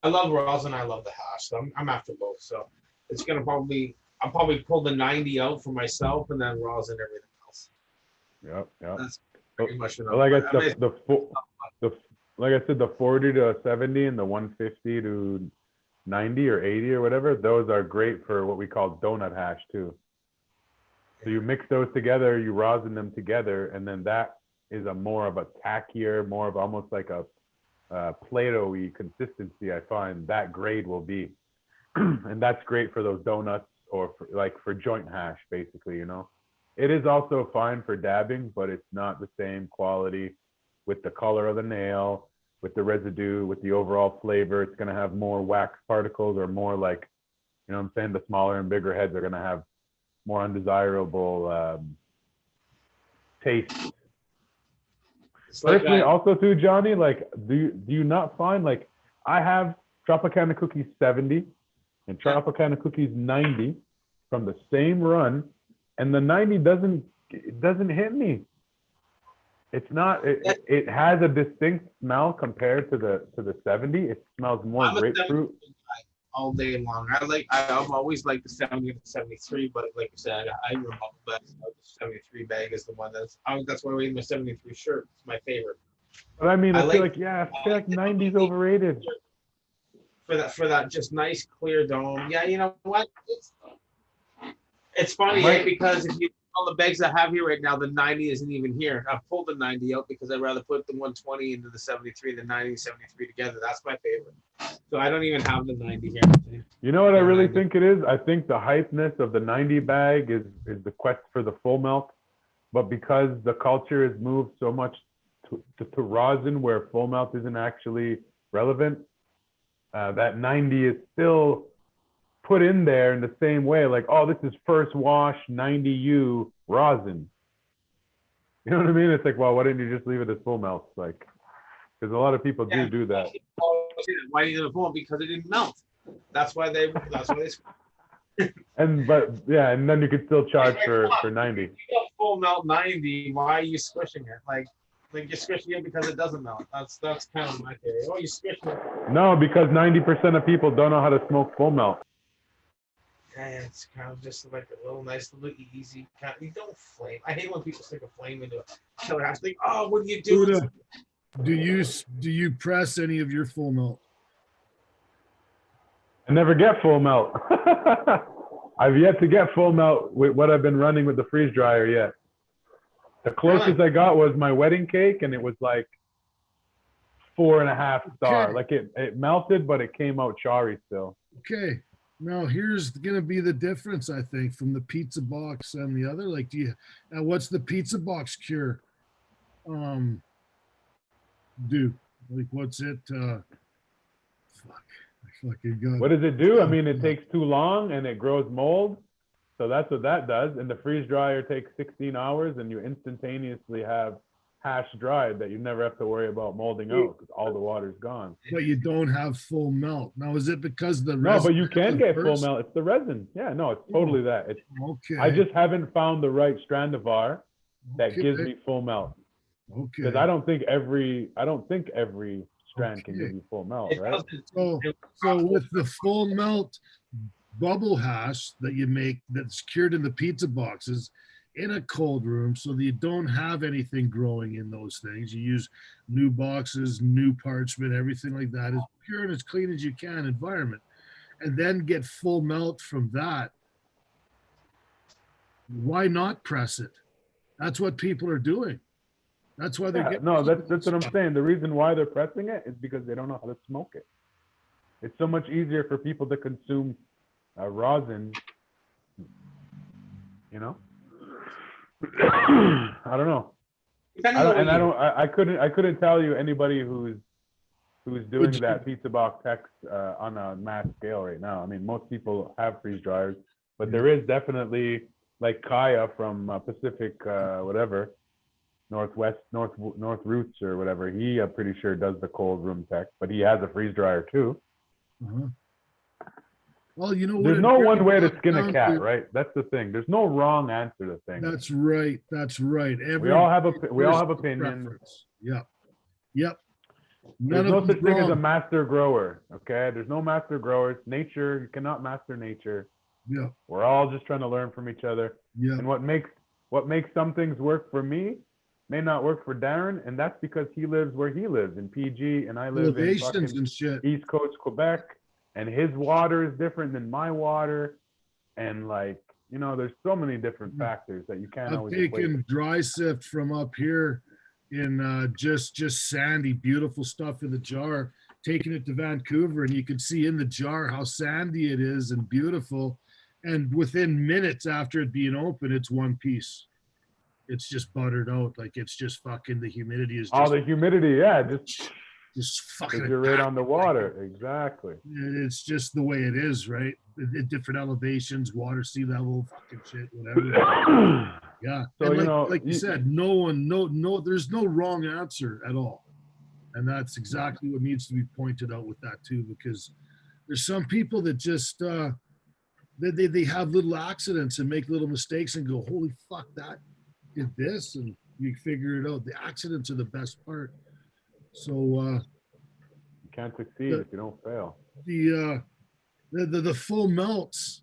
I love rosin. I love the hash. So I'm after both. So it's gonna I'll probably pull the 90 out for myself, and then rosin everything else. Yep. That's pretty much enough. Like I said, like I said, the 40 to 70 and the 150 to 90 or 80 or whatever, those are great for what we call donut hash too. So you mix those together, you rosin them together, and then that is more of a tackier, more of almost like a Play-Doh-y consistency. I find that grade will be, and that's great for those donuts or for joint hash, basically. You know, it is also fine for dabbing, but it's not the same quality with the color of the nail, with the residue, with the overall flavor. It's going to have more wax particles, or more like, you know what I'm saying, the smaller and bigger heads are going to have more undesirable taste. Personally, also too, Johnny, like, do you not find, like, I have Tropicana Cookies 70 and Tropicana Cookies 90 from the same run, and the 90 doesn't hit me. It's not. It has a distinct smell compared to the 70. It smells more grapefruit. All day long. I've always liked the 70 and the 73, but like you said, I remember that the 73 bag is the one that's why I wear my 73 shirt. It's my favorite. But I mean, I feel like 90 is overrated. For that just nice clear dome. Yeah, you know what? It's funny, right? Because if you all the bags I have here right now, the 90 isn't even here. I've pulled the 90 out because I'd rather put the 120 into the 73 than 90 and 73 together. That's my favorite. So I don't even have the 90 here. You know what I really think it is? I think the hypeness of the 90 bag is the quest for the full melt. But because the culture has moved so much to rosin, where full melt isn't actually relevant, that 90 is still put in there in the same way, like, oh, this is first wash 90U rosin. You know what I mean? It's like, well, why didn't you just leave it as full melt? Like, because a lot of people do that. Why did it fall? Because it didn't melt. That's why they. And then you could still charge for 90. You got full melt 90. Why are you squishing it? Like you're squishing it because it doesn't melt. That's kind of my theory. Oh, you squishing it. No, because 90% of people don't know how to smoke full melt. Yeah, it's kind of just like a little nice, little easy. You don't flame. I hate when people stick a flame into it. I think, oh, what do you do? Buddha, do you press any of your full melt? I never get full melt. I've yet to get full melt with what I've been running with the freeze dryer yet. The closest I got was my wedding cake, and it was like 4.5 star. Like it melted, but it came out charry still. Okay. Now here's gonna be the difference, I think, from the pizza box and the other. Like, what's the pizza box cure do? Like, what's it? What does it do? I mean, it takes too long and it grows mold. So that's what that does. And the freeze dryer takes 16 hours and you instantaneously have hash dried that you never have to worry about molding out because all the water's gone. But you don't have full melt. Now, is it because the resin? No, but you can get full melt. It's the resin. Yeah, no, it's totally that. It's, okay. I just haven't found the right Strandivar that gives me full melt. Okay. Because I don't think every strand can give you full melt, right? So with the full melt bubble hash that you make that's cured in the pizza boxes in a cold room, so that you don't have anything growing in those things, you use new boxes, new parchment, everything like that, as pure and as clean as you can environment, and then get full melt from that. Why not press it? That's what people are doing. That's why they're getting. No, that's what I'm saying. The reason why they're pressing it is because they don't know how to smoke it. It's so much easier for people to consume rosin, you know. I don't know. I couldn't tell you anybody who's doing that pizza box text on a mass scale right now. I mean, most people have freeze dryers, but there is definitely, like Kaya from Pacific whatever, North Roots or whatever. He, I'm pretty sure, does the cold room tech, but he has a freeze dryer too. Uh-huh. Well, you know, there's no one way to skin a cat, right? That's the thing. There's no wrong answer to things. That's right. That's right. We all have opinions. Yep. There's no such thing as a master grower. Okay, there's no master growers. Nature, you cannot master nature. Yeah. We're all just trying to learn from each other. Yeah. And what makes some things work for me may not work for Darren, and that's because he lives where he lives in PG, and I live in fucking and shit. East Coast Quebec. And his water is different than my water. And like, you know, there's so many different factors that you can't always equate. I've taken dry sift from up here in just sandy, beautiful stuff in the jar, taking it to Vancouver, and you can see in the jar how sandy it is and beautiful. And within minutes after it being open, it's one piece. It's just buttered out. Like, it's just fucking, the humidity is just... the humidity, yeah, just fucking you're right on the water. Exactly. It's just the way it is, right? At different elevations, water, sea level, fucking shit, whatever. Yeah. So and like you said, no, there's no wrong answer at all. And that's exactly what needs to be pointed out with that too, because there's some people that just they have little accidents and make little mistakes and go, holy fuck, that did this, and you figure it out. The accidents are the best part. So you can't succeed if you don't fail. The full melts,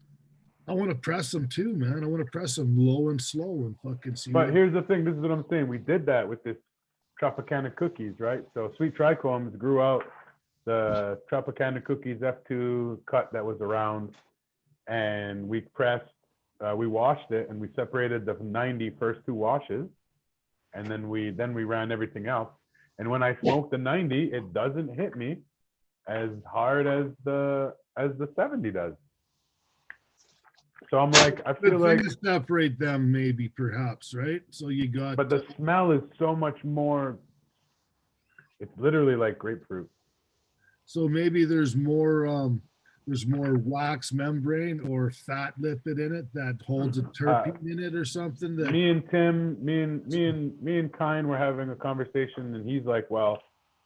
I want to press them too, man. I want to press them low and slow and fucking see. But here's the thing. This is what I'm saying. We did that with this Tropicana cookies, right? So Sweet Trichomes grew out the Tropicana cookies F2 cut that was around, and we pressed, we washed it, and we separated the 90 first two washes, and then we ran everything else. And when I smoke the 90, it doesn't hit me as hard as the 70 does. So I'm like, I feel like separate them, maybe, perhaps, right? So you got, but the smell is so much more. It's literally like grapefruit. So maybe there's more there's more wax membrane or fat lipid in it that holds a terpene in it or something. That me and Kine were having a conversation, and he's like, well,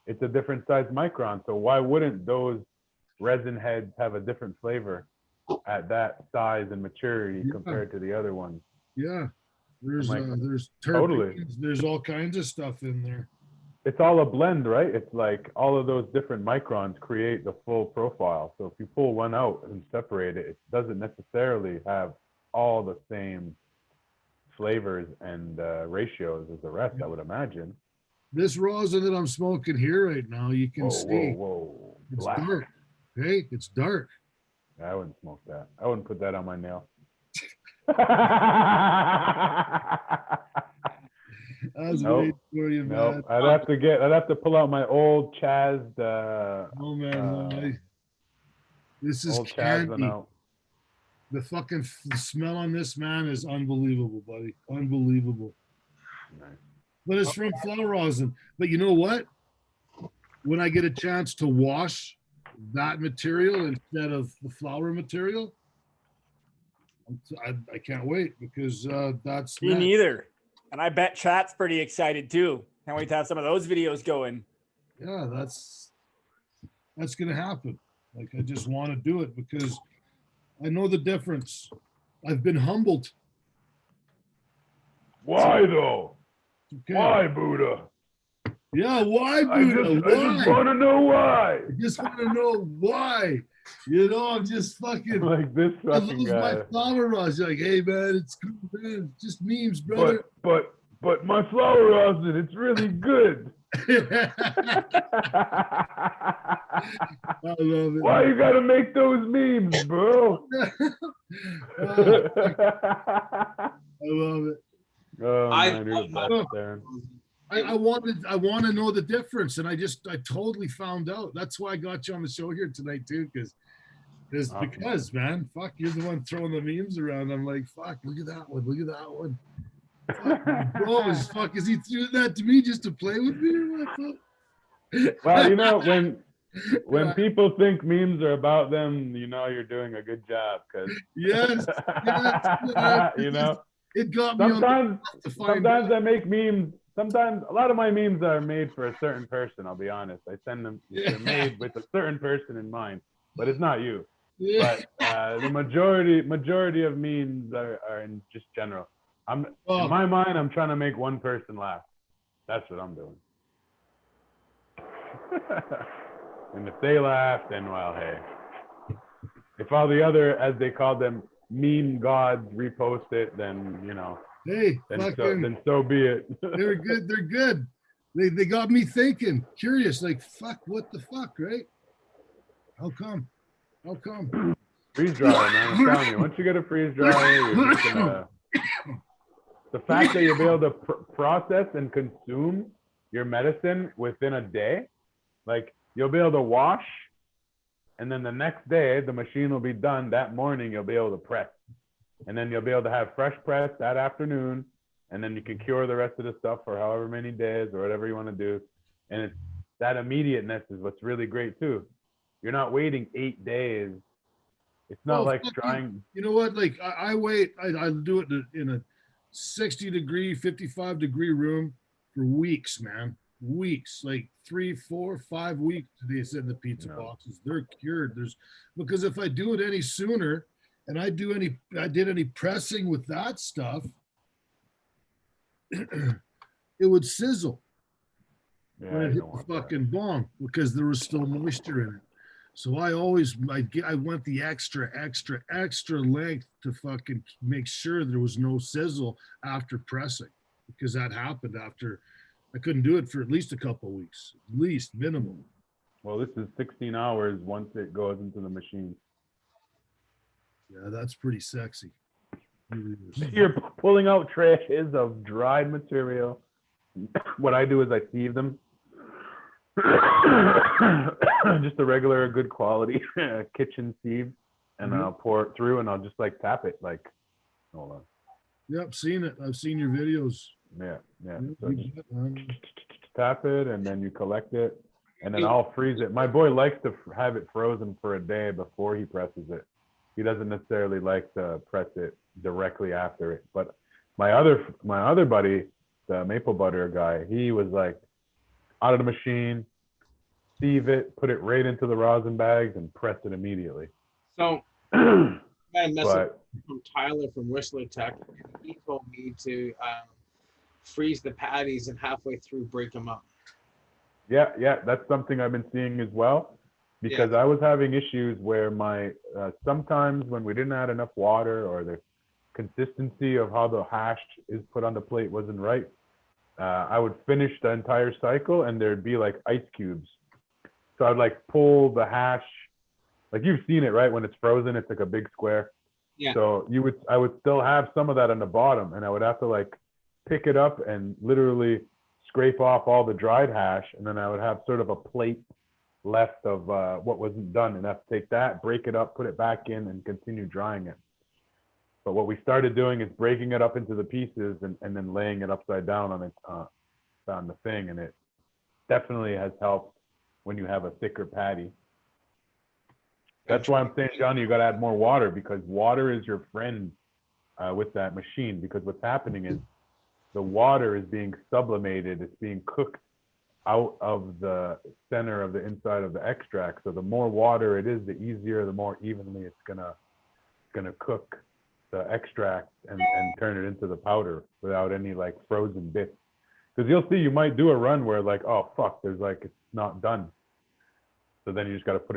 it's a different size micron, so why wouldn't those resin heads have a different flavor at that size and maturity compared to the other ones? Yeah, there's terpenes, totally. There's all kinds of stuff in there. It's all a blend, right? It's like all of those different microns create the full profile. So if you pull one out and separate it, it doesn't necessarily have all the same flavors and ratios as the rest, I would imagine. This rosin that I'm smoking here right now, you can see. Whoa. It's Black. dark. Hey, it's dark. I wouldn't smoke that. I wouldn't put that on my nail. I was waiting for you, man. I'd have to pull out my old Chaz. Oh man, this is candy. The fucking smell on this, man, is unbelievable, buddy. Unbelievable. Nice. But it's from flower rosin. But you know what? When I get a chance to wash that material instead of the flower material, I can't wait, because that's me neither. And I bet chat's pretty excited too. Can't wait to have some of those videos going. Yeah, that's gonna happen. Like, I just want to do it because I know the difference. I've been humbled. Why though? Okay. Why, Buddha? Yeah, why, Buddha? I just want to know why. I just want to know why. You know, I'm just fucking like this fucking I lose guy. my flower rosin. Like, hey man, it's cool, man. It's just memes, brother. But my flower rosin, it's really good. I love it. Why you gotta make those memes, bro? I love it. Oh, man, you're the best, Darren. I want to know the difference, and I totally found out. That's why I got you on the show here tonight too, because man, fuck, you're the one throwing the memes around. I'm like, fuck, look at that one. Fuck, bro, is he threw that to me just to play with me or what? Well, you know, when people think memes are about them, you know you're doing a good job, because yes, you know, it got me sometimes I make memes. Sometimes a lot of my memes are made for a certain person. I'll be honest. I send them. They're made with a certain person in mind, but it's not you. Yeah. But the majority of memes are in just general. In my mind, I'm trying to make one person laugh. That's what I'm doing. And if they laugh, then well, hey. If all the other, as they call them, meme gods repost it, then you know. Hey, then so be it. They're good. They got me thinking, curious, like, fuck, what the fuck, right? How come? Freeze dryer, man. I'm telling you, once you get a freeze dryer, you're just gonna. The fact that you'll be able to process and consume your medicine within a day, like you'll be able to wash, and then the next day the machine will be done. That morning you'll be able to press. And then you'll be able to have fresh press that afternoon, and then you can cure the rest of the stuff for however many days or whatever you want to do. And it's that immediateness is what's really great too. You're not waiting 8 days. It's not like trying. You know what? Like I wait. I do it in a 60-degree, 55-degree room for weeks, man. Weeks, like 3, 4, 5 weeks. They said the pizza boxes, they're cured. Because if I do it any sooner. And I did any pressing with that stuff, it would sizzle when it hit the fucking bong, because there was still moisture in it. So I went the extra length to fucking make sure there was no sizzle after pressing, because that happened after. I couldn't do it for at least a couple of weeks, at least minimum. Well, this is 16 hours once it goes into the machine. Yeah, that's pretty sexy. You're pulling out trays of dried material. What I do is I sieve them. Just a regular good quality kitchen sieve, and I'll pour it through, and I'll just like tap it. Like, hold on. Yep, seen it. I've seen your videos. Yeah. So just tap it, and then you collect it, and then I'll freeze it. My boy likes to have it frozen for a day before he presses it. He doesn't necessarily like to press it directly after it. But my other buddy, the maple butter guy, he was like out of the machine, sieve it, put it right into the rosin bags, and press it immediately. So I got a message But from Tyler from Whistler Tech. He told me to freeze the patties and halfway through break them up. yeah, that's something I've been seeing as well, because I was having issues where my sometimes when we didn't add enough water, or the consistency of how the hash is put on the plate wasn't right, I would finish the entire cycle and there'd be like ice cubes. So I'd like pull the hash, like you've seen it, right? When it's frozen, it's like a big square. Yeah. So I would still have some of that on the bottom, and I would have to like pick it up and literally scrape off all the dried hash, and then I would have sort of a plate left of what wasn't done, and have to take that, break it up, put it back in, and continue drying it. But what we started doing is breaking it up into the pieces and then laying it upside down on it on the thing, and it definitely has helped when you have a thicker patty. That's why I'm saying, Johnny, you got to add more water, because water is your friend with that machine. Because what's happening is the water is being sublimated, it's being cooked out of the center of the inside of the extract. So the more water it is, the easier, the more evenly it's gonna cook the extract and turn it into the powder without any like frozen bits. Because you'll see, you might do a run where like, oh fuck, there's like, it's not done. So then you just got to put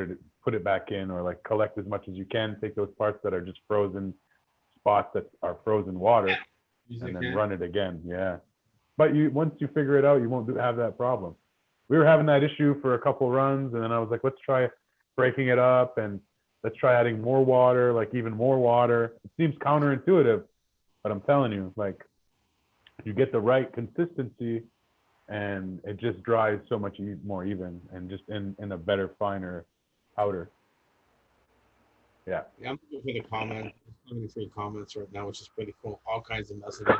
it back in, or like collect as much as you can, take those parts that are just frozen spots that are frozen water, and then run it again. Yeah. But once you figure it out, you won't have that problem. We were having that issue for a couple runs, and then I was like, let's try breaking it up, and let's try adding more water, like even more water. It seems counterintuitive, but I'm telling you, like, you get the right consistency and it just dries so much more even, and just in a better, finer powder. Yeah. Yeah, I'm looking for the comments. I'm looking for the comments right now, which is pretty cool. All kinds of messages.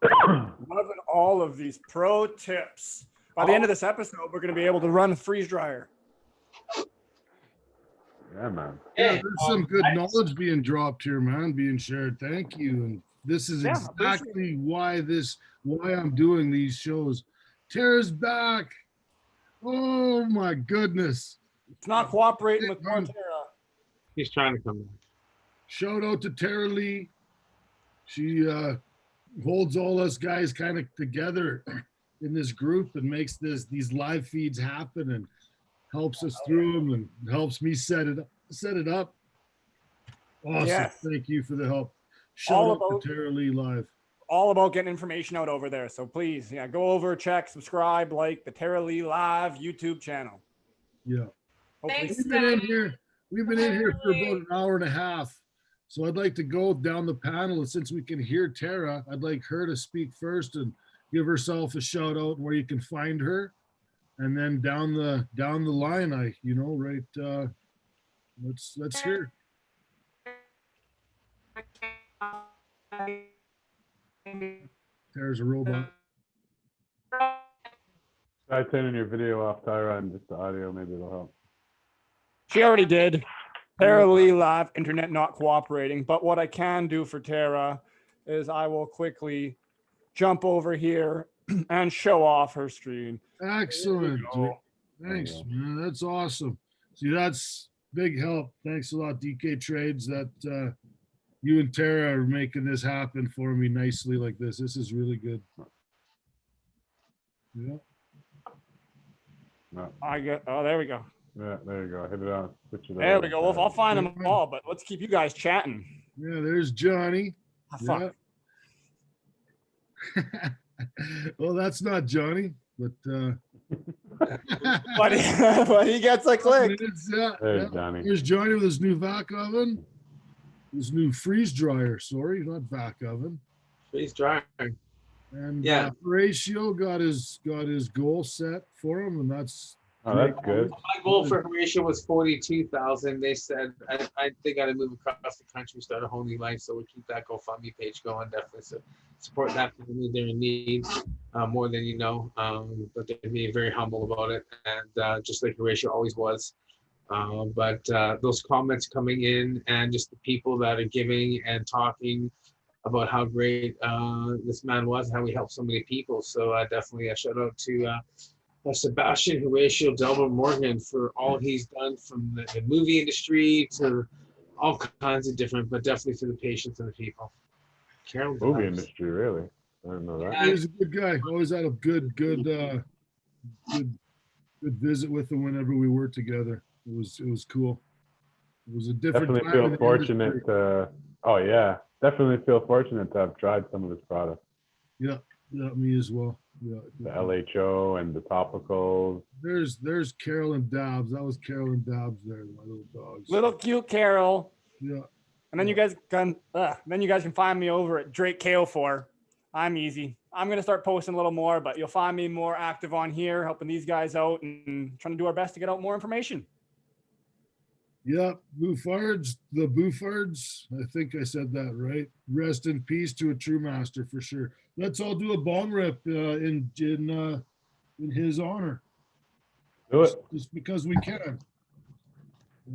Loving all of these pro tips. By the end of this episode, we're going to be able to run a freeze dryer. Yeah, man. Yeah, there's some good knowledge being dropped here, man, being shared. Thank you. And this is exactly why I'm doing these shows. Tara's back. Oh my goodness. It's not cooperating with Tara. He's trying to come back. Shout out to Tara Lee. She holds all us guys kind of together in this group and makes these live feeds happen, and helps us through them, and helps me set it up. Awesome. Yes. Thank you for the help. Shout out to Tara Lee Live. All about getting information out over there. So please, go over, check, subscribe, like the Tara Lee Live YouTube channel. Yeah. Thanks, we've been in here for about an hour and a half. So I'd like to go down the panel, and since we can hear Tara, I'd like her to speak first and give herself a shout out where you can find her. And then down the line, let's hear. There's a robot. Try turning your video off, Tyra, and just the audio. Maybe it'll help. She already did. Tara Lee Live, internet not cooperating. But what I can do for Tara is I will quickly jump over here and show off her screen. Excellent. Thanks, man. That's awesome. See, that's big help. Thanks a lot, DK Trades, that you and Tara are making this happen for me nicely like this. This is really good. Yeah. No. There we go. Yeah, there you go. Hit it on. There we go. Well, I'll find them all, but let's keep you guys chatting. Yeah, there's Johnny. Fuck. Yeah. Well, that's not Johnny, but but he gets a click. There's Johnny. Here's Johnny with his new vac oven. His new freeze dryer, sorry, not vac oven. Freeze dryer. And Horatio got his goal set for him, and that's Oh, that's good. My goal for Horatio was 42,000. They said they got to move across the country, start a whole new life. So we'll keep that GoFundMe page going. Definitely support that family. They're in need more than you know. But they're being very humble about it, and just like Horatio always was. But those comments coming in, and just the people that are giving and talking about how great this man was and how he helped so many people. So definitely a shout out to Sebastian Horatio Delbert Morgan for all he's done, from the movie industry to all kinds of different, but definitely for the patients and the people. Carol Movie Dobbs. industry, really? I didn't know that. He was a good guy. Always had a good visit with him whenever we were together. It was cool. It was a different Definitely time in feel the fortunate industry. to. Oh yeah, definitely feel fortunate to have tried some of his products. Yeah, me as well. Yeah. The LHO and the topicals. There's Carolyn Dobbs. That was Carolyn Dobbs there, my little dogs. Little cute Carol. Yeah. And then you guys can find me over at Drake KO4. I'm easy. I'm gonna start posting a little more, but you'll find me more active on here, helping these guys out and trying to do our best to get out more information. Yeah, the Buffards. I think I said that right. Rest in peace to a true master for sure. Let's all do a bong rip in his honor. Do it. Just because we can.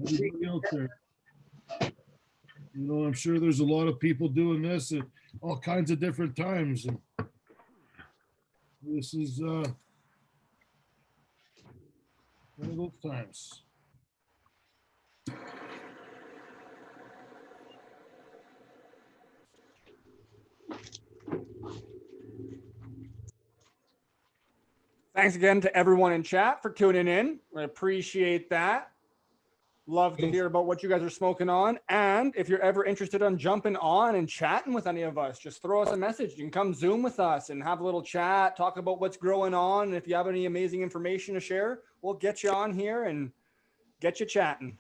Everybody out there. You know, I'm sure there's a lot of people doing this at all kinds of different times. And this is one of those times. Thanks again to everyone in chat for tuning in. I appreciate that. Love to hear about what you guys are smoking on. And if you're ever interested in jumping on and chatting with any of us, just throw us a message. You can come Zoom with us and have a little chat, talk about what's growing on. And if you have any amazing information to share, we'll get you on here and get you chatting.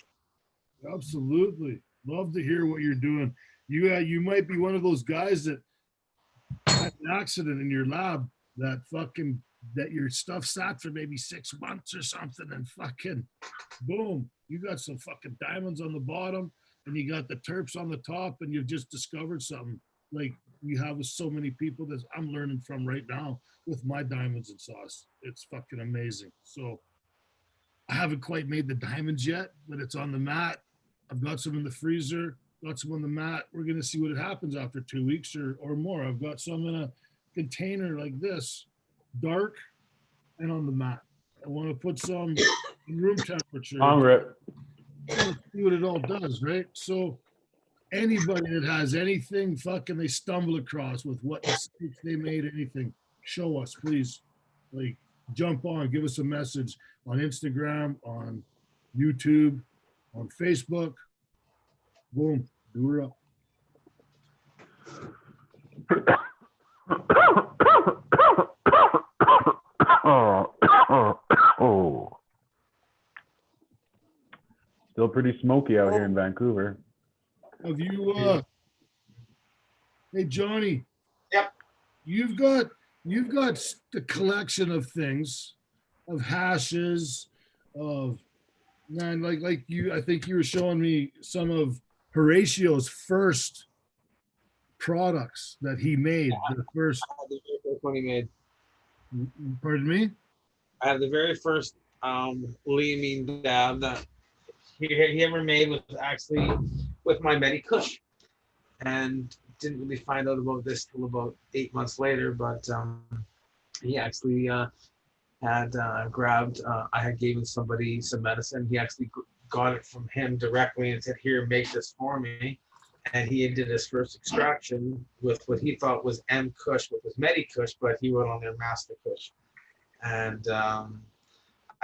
Absolutely. Love to hear what you're doing. You might be one of those guys that had an accident in your lab that your stuff sat for maybe 6 months or something, and fucking boom, you got some fucking diamonds on the bottom and you got the terps on the top, and you've just discovered something like we have with so many people that I'm learning from right now with my diamonds and sauce. It's fucking amazing. So I haven't quite made the diamonds yet, but it's on the mat. I've got some in the freezer, got some on the mat. We're going to see what happens after 2 weeks or more. I've got some in a container like this, dark, and on the mat. I want to put some in room temperature. Rip. See what it all does, right? So anybody that has anything fucking they stumble across with what mistakes they made, anything, show us, please. Like, jump on, give us a message on Instagram, on YouTube, on Facebook. Boom, do her up. Oh. Still pretty smoky out here in Vancouver. Have you hey Johnny? Yep. You've got the collection of things, of hashes, of man, like you, I think you were showing me some of Horatio's first products that he made. The first one he made. Pardon me? I have the very first liamine dab that he ever made was actually with my Medi-Kush, and didn't really find out about this till about 8 months later. But he actually had grabbed. I had given somebody some medicine. He actually got it from him directly and said, "Here, make this for me." And he did his first extraction with what he thought was M-Kush, with his Medi-Kush, but he wrote on there Master Kush. And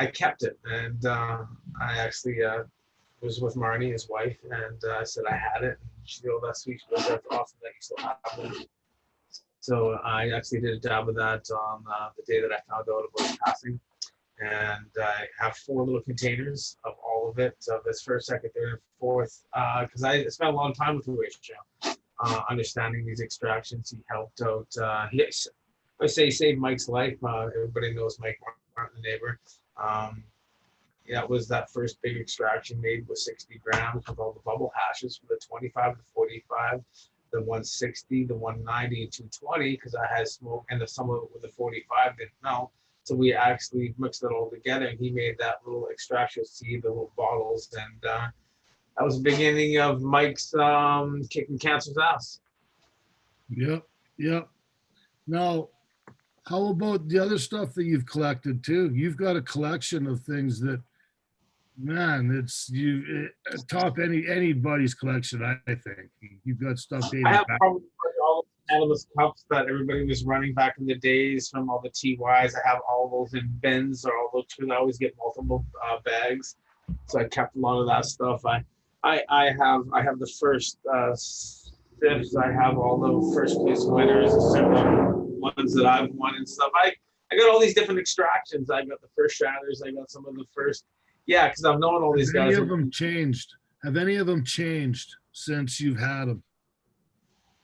I kept it, and I actually was with Marnie, his wife, and I said I had it. And she goes, "Oh, that's sweet." She goes, "That's awesome that you still have it." So I actually did a dab of that on the day that I found out about his passing. And I have 4 little containers of all of it, of this first, second, third, and fourth, because I spent a long time with Horatio, understanding these extractions. He helped out. I say he saved Mike's life. Everybody knows Mike Martin, the neighbor. that was that first big extraction made with 60 grams with all the bubble hashes for the 25, the 45, the 160, the 190, and 220, because I had smoke, and some of it with the 45 didn't know. So we actually mixed it all together, and he made that little extraction seed, the little bottles, and that was the beginning of Mike's kicking cancer's ass. Yep. Yep. Now, how about the other stuff that you've collected too? You've got a collection of things that, man, top anybody's collection. I think you've got stuff dating I have back. probably all the cannabis cups that everybody was running back in the days from all the TYs. I have all those in bins or all those, because I always get multiple bags. So I kept a lot of that stuff. I have the first sips. I have all the first place winners, the several ones that I've won and stuff. I got all these different extractions. I got the first shatters. I got some of the first. Yeah, because I've known all these guys. Have any of them changed? Have any of them changed since you've had them?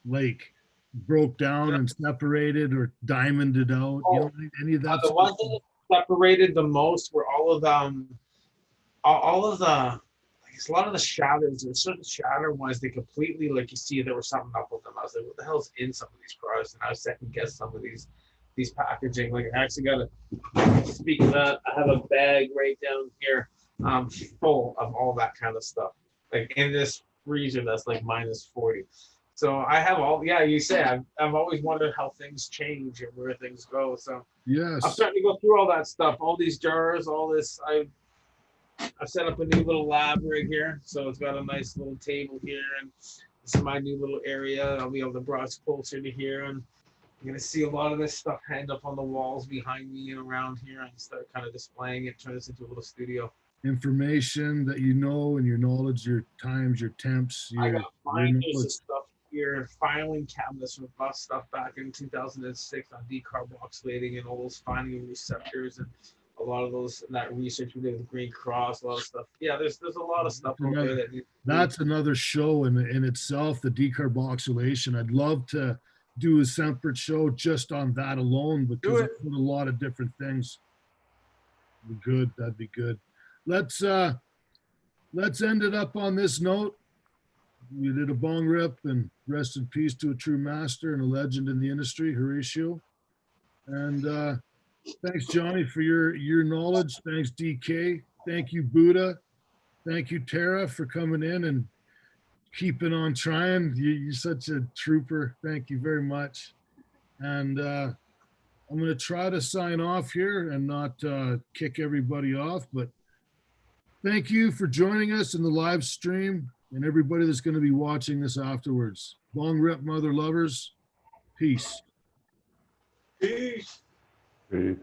Like broke down and separated or diamonded out? You know, any of that? The ones that separated the most were all of them. All of the, I guess a lot of the shatters, there's certain shatter ones, they completely, like, you see there was something up with them. I was like, what the hell's in some of these products? And I was second guess some of these packaging. Like, I actually got to speak of that. I have a bag right down here full of all that kind of stuff. Like in this freezer that's like -40. So I have all, yeah, you say I've always wondered how things change and where things go. So yes, I'm starting to go through all that stuff, all these jars, all this. I've set up a new little lab right here. So it's got a nice little table here, and this is my new little area. I'll be able to bring it closer to here, and you're gonna see a lot of this stuff hanged up on the walls behind me and around here, and start kind of displaying it, turn this into a little studio. information that you know, and your knowledge, your times, your temps. I got binders and stuff here, filing cabinets from bus stuff back in 2006 on decarboxylating and all those finding receptors and a lot of those, that research we did with Green Cross, a lot of stuff. Yeah, there's a lot of stuff over there that's another show in itself, the decarboxylation. I'd love to do a separate show just on that alone, because it's a lot of different things. Good, that'd be good. Let's end it up on this note. We did a bong rip, and rest in peace to a true master and a legend in the industry, Horatio. And thanks, Johnny, for your knowledge. Thanks, DK. Thank you, Buddha. Thank you, Tara, for coming in and keeping on trying. You're such a trooper. Thank you very much. And I'm going to try to sign off here and not kick everybody off, but thank you for joining us in the live stream, and everybody that's going to be watching this afterwards. Bong rip, mother lovers. Peace. Peace. Peace.